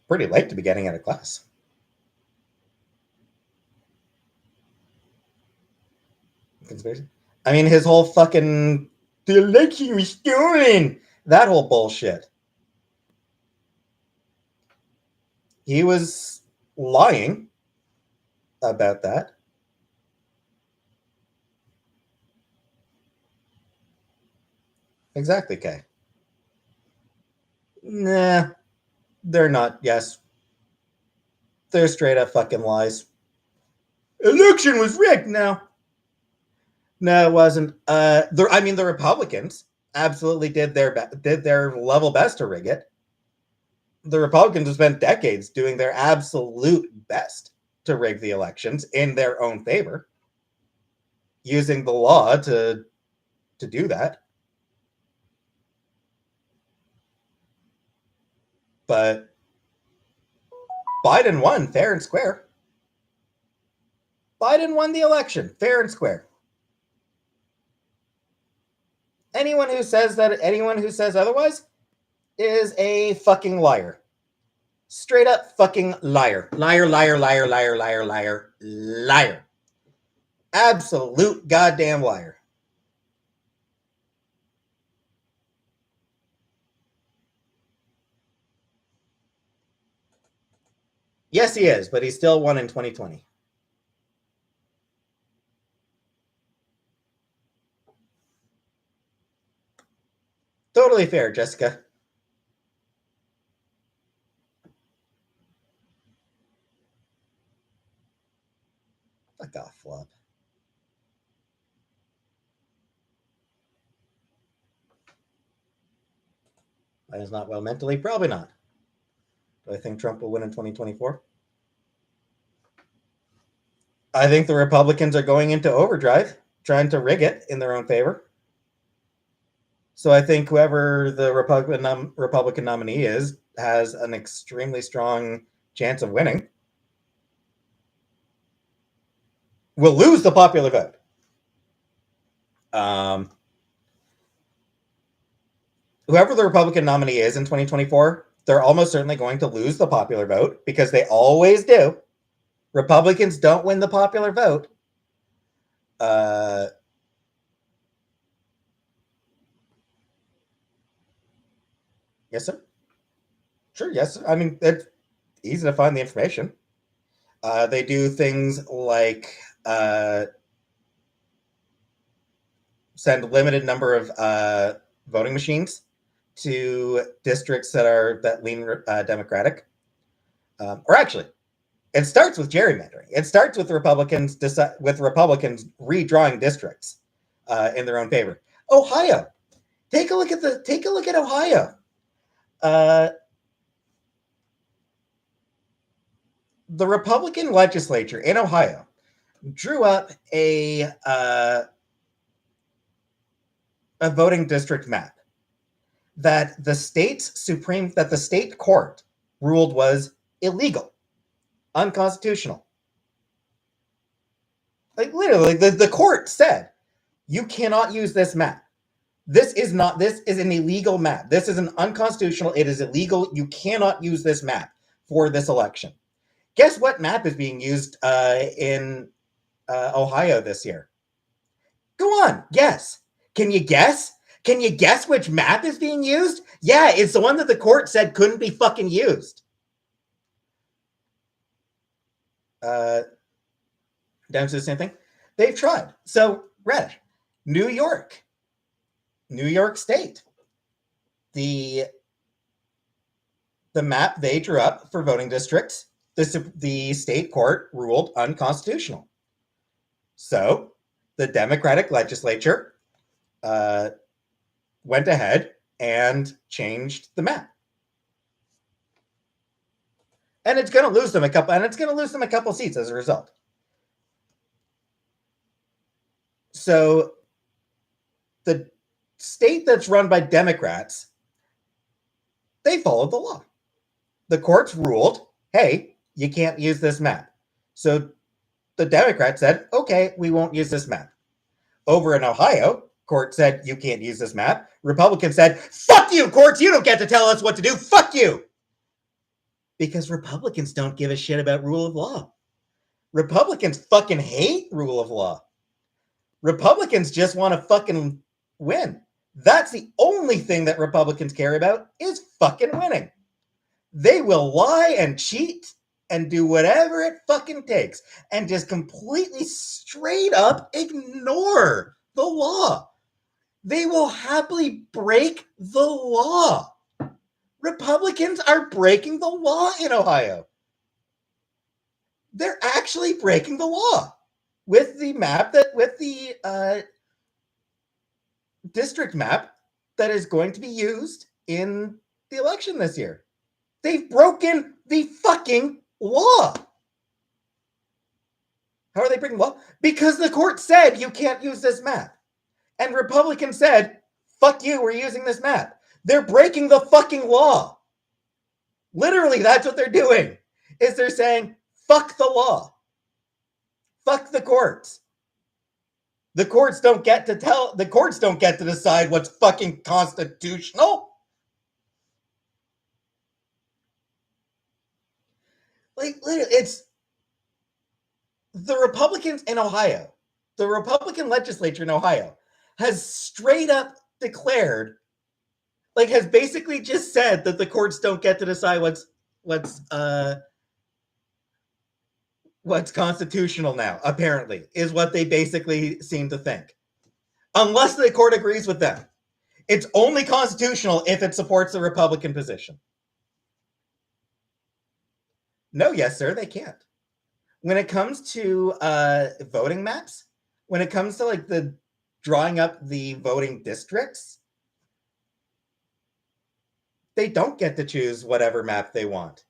Pretty late to be getting out of class. Conspiracy? I mean, his whole fucking the election was stolen. That whole bullshit. He was lying about that. Exactly, Kay. Nah, they're not. Yes, they're straight up fucking lies. Election was rigged. No, it wasn't. The Republicans absolutely did their level best to rig it. The Republicans have spent decades doing their absolute best to rig the elections in their own favor, using the law to do that. But Biden won fair and square. Biden won the election fair and square. Anyone who says otherwise is a fucking liar. Straight up fucking liar. Liar, liar, liar, liar, liar, liar, liar. Absolute goddamn liar. Yes, he is, but he still won in 2020. Totally fair, Jessica. Fuck off, Flop. Biden's not well mentally? Probably not. Do I think Trump will win in 2024? I think the Republicans are going into overdrive, trying to rig it in their own favor. So I think whoever the Republican nominee is has an extremely strong chance of winning. Will lose the popular vote. Whoever the Republican nominee is in 2024, they're almost certainly going to lose the popular vote because they always do. Republicans don't win the popular vote. Yes, sir. Sure, yes. I mean, it's easy to find the information. They do things like send a limited number of voting machines to districts that lean Democratic. Or actually, It starts with gerrymandering. It starts with Republicans redrawing districts in their own favor. Ohio, take a look at Ohio. The Republican legislature in Ohio drew up a voting district map that the state court ruled was illegal, unconstitutional. Like literally, the court said, you cannot use this map. This is an illegal map. This is an unconstitutional. It is illegal. You cannot use this map for this election. Guess what map is being used in Ohio this year? Go on, guess. Can you guess? Can you guess which map is being used? Yeah, it's the one that the court said couldn't be fucking used. Down to the same thing. They've tried. So, Radish, New York State. The map they drew up for voting districts, the state court ruled unconstitutional. So, the Democratic legislature went ahead and changed the map. And it's going to lose them a couple seats as a result. So the state that's run by Democrats, they followed the law. The courts ruled, hey, you can't use this map. So the Democrats said, okay, we won't use this map. Over in Ohio, court said, you can't use this map. Republicans said, fuck you, courts, you don't get to tell us what to do. Fuck you. Because Republicans don't give a shit about rule of law. Republicans fucking hate rule of law. Republicans just want to fucking win. That's the only thing that Republicans care about is fucking winning. They will lie and cheat and do whatever it fucking takes and just completely straight up ignore the law. They will happily break the law. Republicans are breaking the law in Ohio. They're actually breaking the law with the district map that is going to be used in the election this year. They've broken the fucking law. How are they breaking the law? Because the court said you can't use this map. And Republicans said, fuck you, we're using this map. They're breaking the fucking law. Literally, that's what they're doing. Is they're saying, fuck the law. Fuck the courts. The courts don't get to decide what's fucking constitutional. Like, literally, it's the Republicans in Ohio. The Republican legislature in Ohio has straight up declared, like, has basically just said that the courts don't get to decide what's constitutional now, apparently, is what they basically seem to think. Unless the court agrees with them. It's only constitutional if it supports the Republican position. No, yes, sir, they can't. When it comes to voting maps, when it comes to like the drawing up the voting districts, they don't get to choose whatever map they want.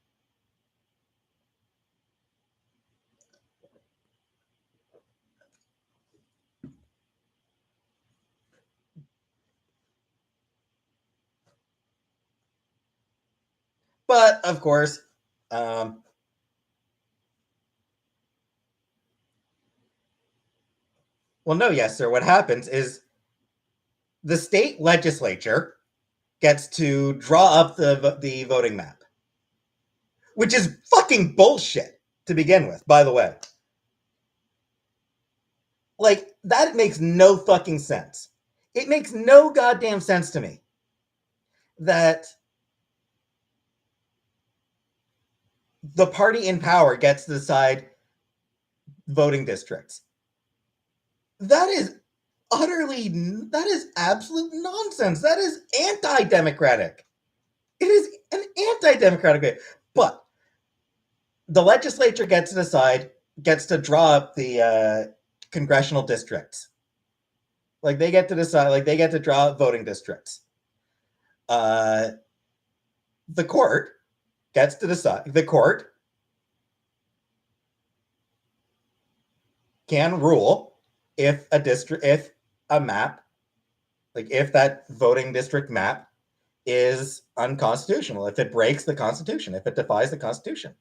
But of course, well, no, yes, sir. What happens is the state legislature gets to draw up the voting map, which is fucking bullshit to begin with, by the way. Like, that makes no fucking sense. It makes no goddamn sense to me that the party in power gets to decide voting districts. That is absolute nonsense. That is anti-democratic. It is an anti-democratic way. But The legislature gets to decide, gets to draw up the congressional districts. Like they get to decide, like they get to draw up voting districts. Uh, the court gets to decide. The court can rule if a map, like if that voting district map is unconstitutional, if it breaks the Constitution, if it defies the Constitution.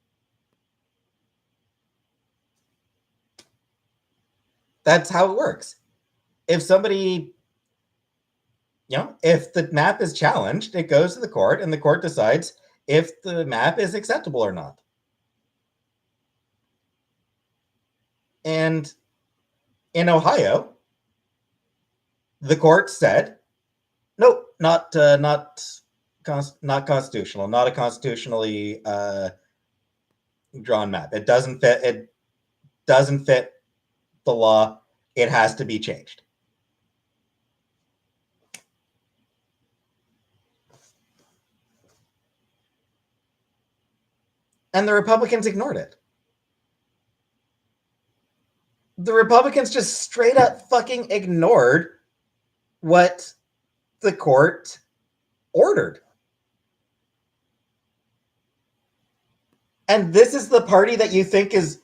That's how it works. If somebody, if the map is challenged, it goes to the court and the court decides if the map is acceptable or not. And in Ohio, the court said, nope, not constitutional, not a constitutionally drawn map. It doesn't fit. It doesn't fit the law. It has to be changed. And the Republicans ignored it. The Republicans just straight up fucking ignored what the court ordered. And this is the party that you think is,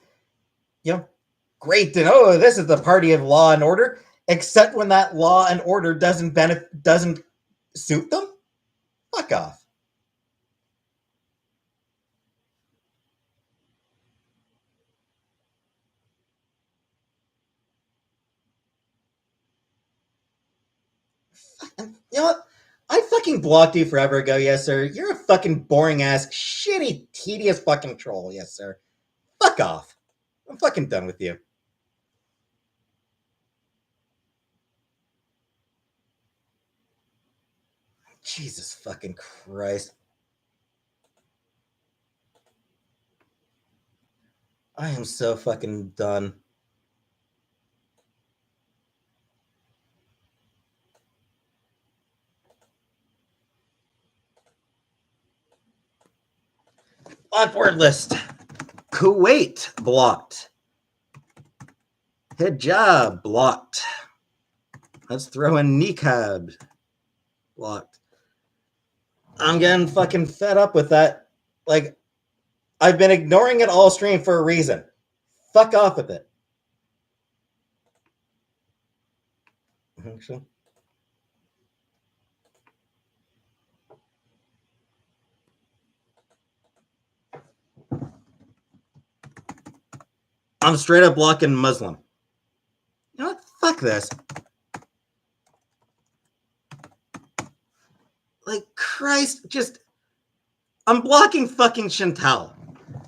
great and this is the party of law and order, except when that law and order doesn't suit them. Fuck off. You know what? I fucking blocked you forever ago, yes, sir. You're a fucking boring ass, shitty, tedious fucking troll, yes, sir. Fuck off. I'm fucking done with you. Jesus fucking Christ. I am so fucking done. Blocked word list. Kuwait blocked. Hijab blocked. Let's throw in niqab blocked. I'm getting fucking fed up with that. Like, I've been ignoring it all stream for a reason. Fuck off with it. Actually. I'm straight up blocking Muslim. You know what? Fuck this. Like, Christ, just... I'm blocking fucking Chantal.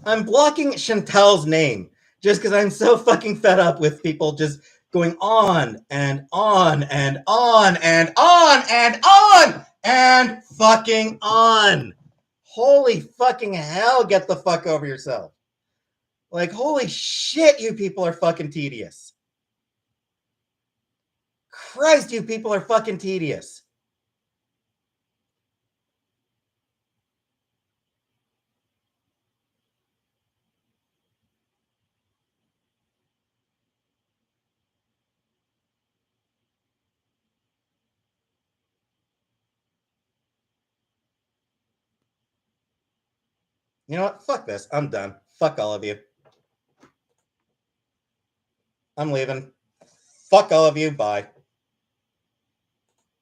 I'm blocking Chantal's name just because I'm so fucking fed up with people just going on and on and on and on and on and fucking on. Holy fucking hell, get the fuck over yourself. Like, holy shit, you people are fucking tedious. Christ, you people are fucking tedious. You know what? Fuck this. I'm done. Fuck all of you. I'm leaving. Fuck all of you. Bye.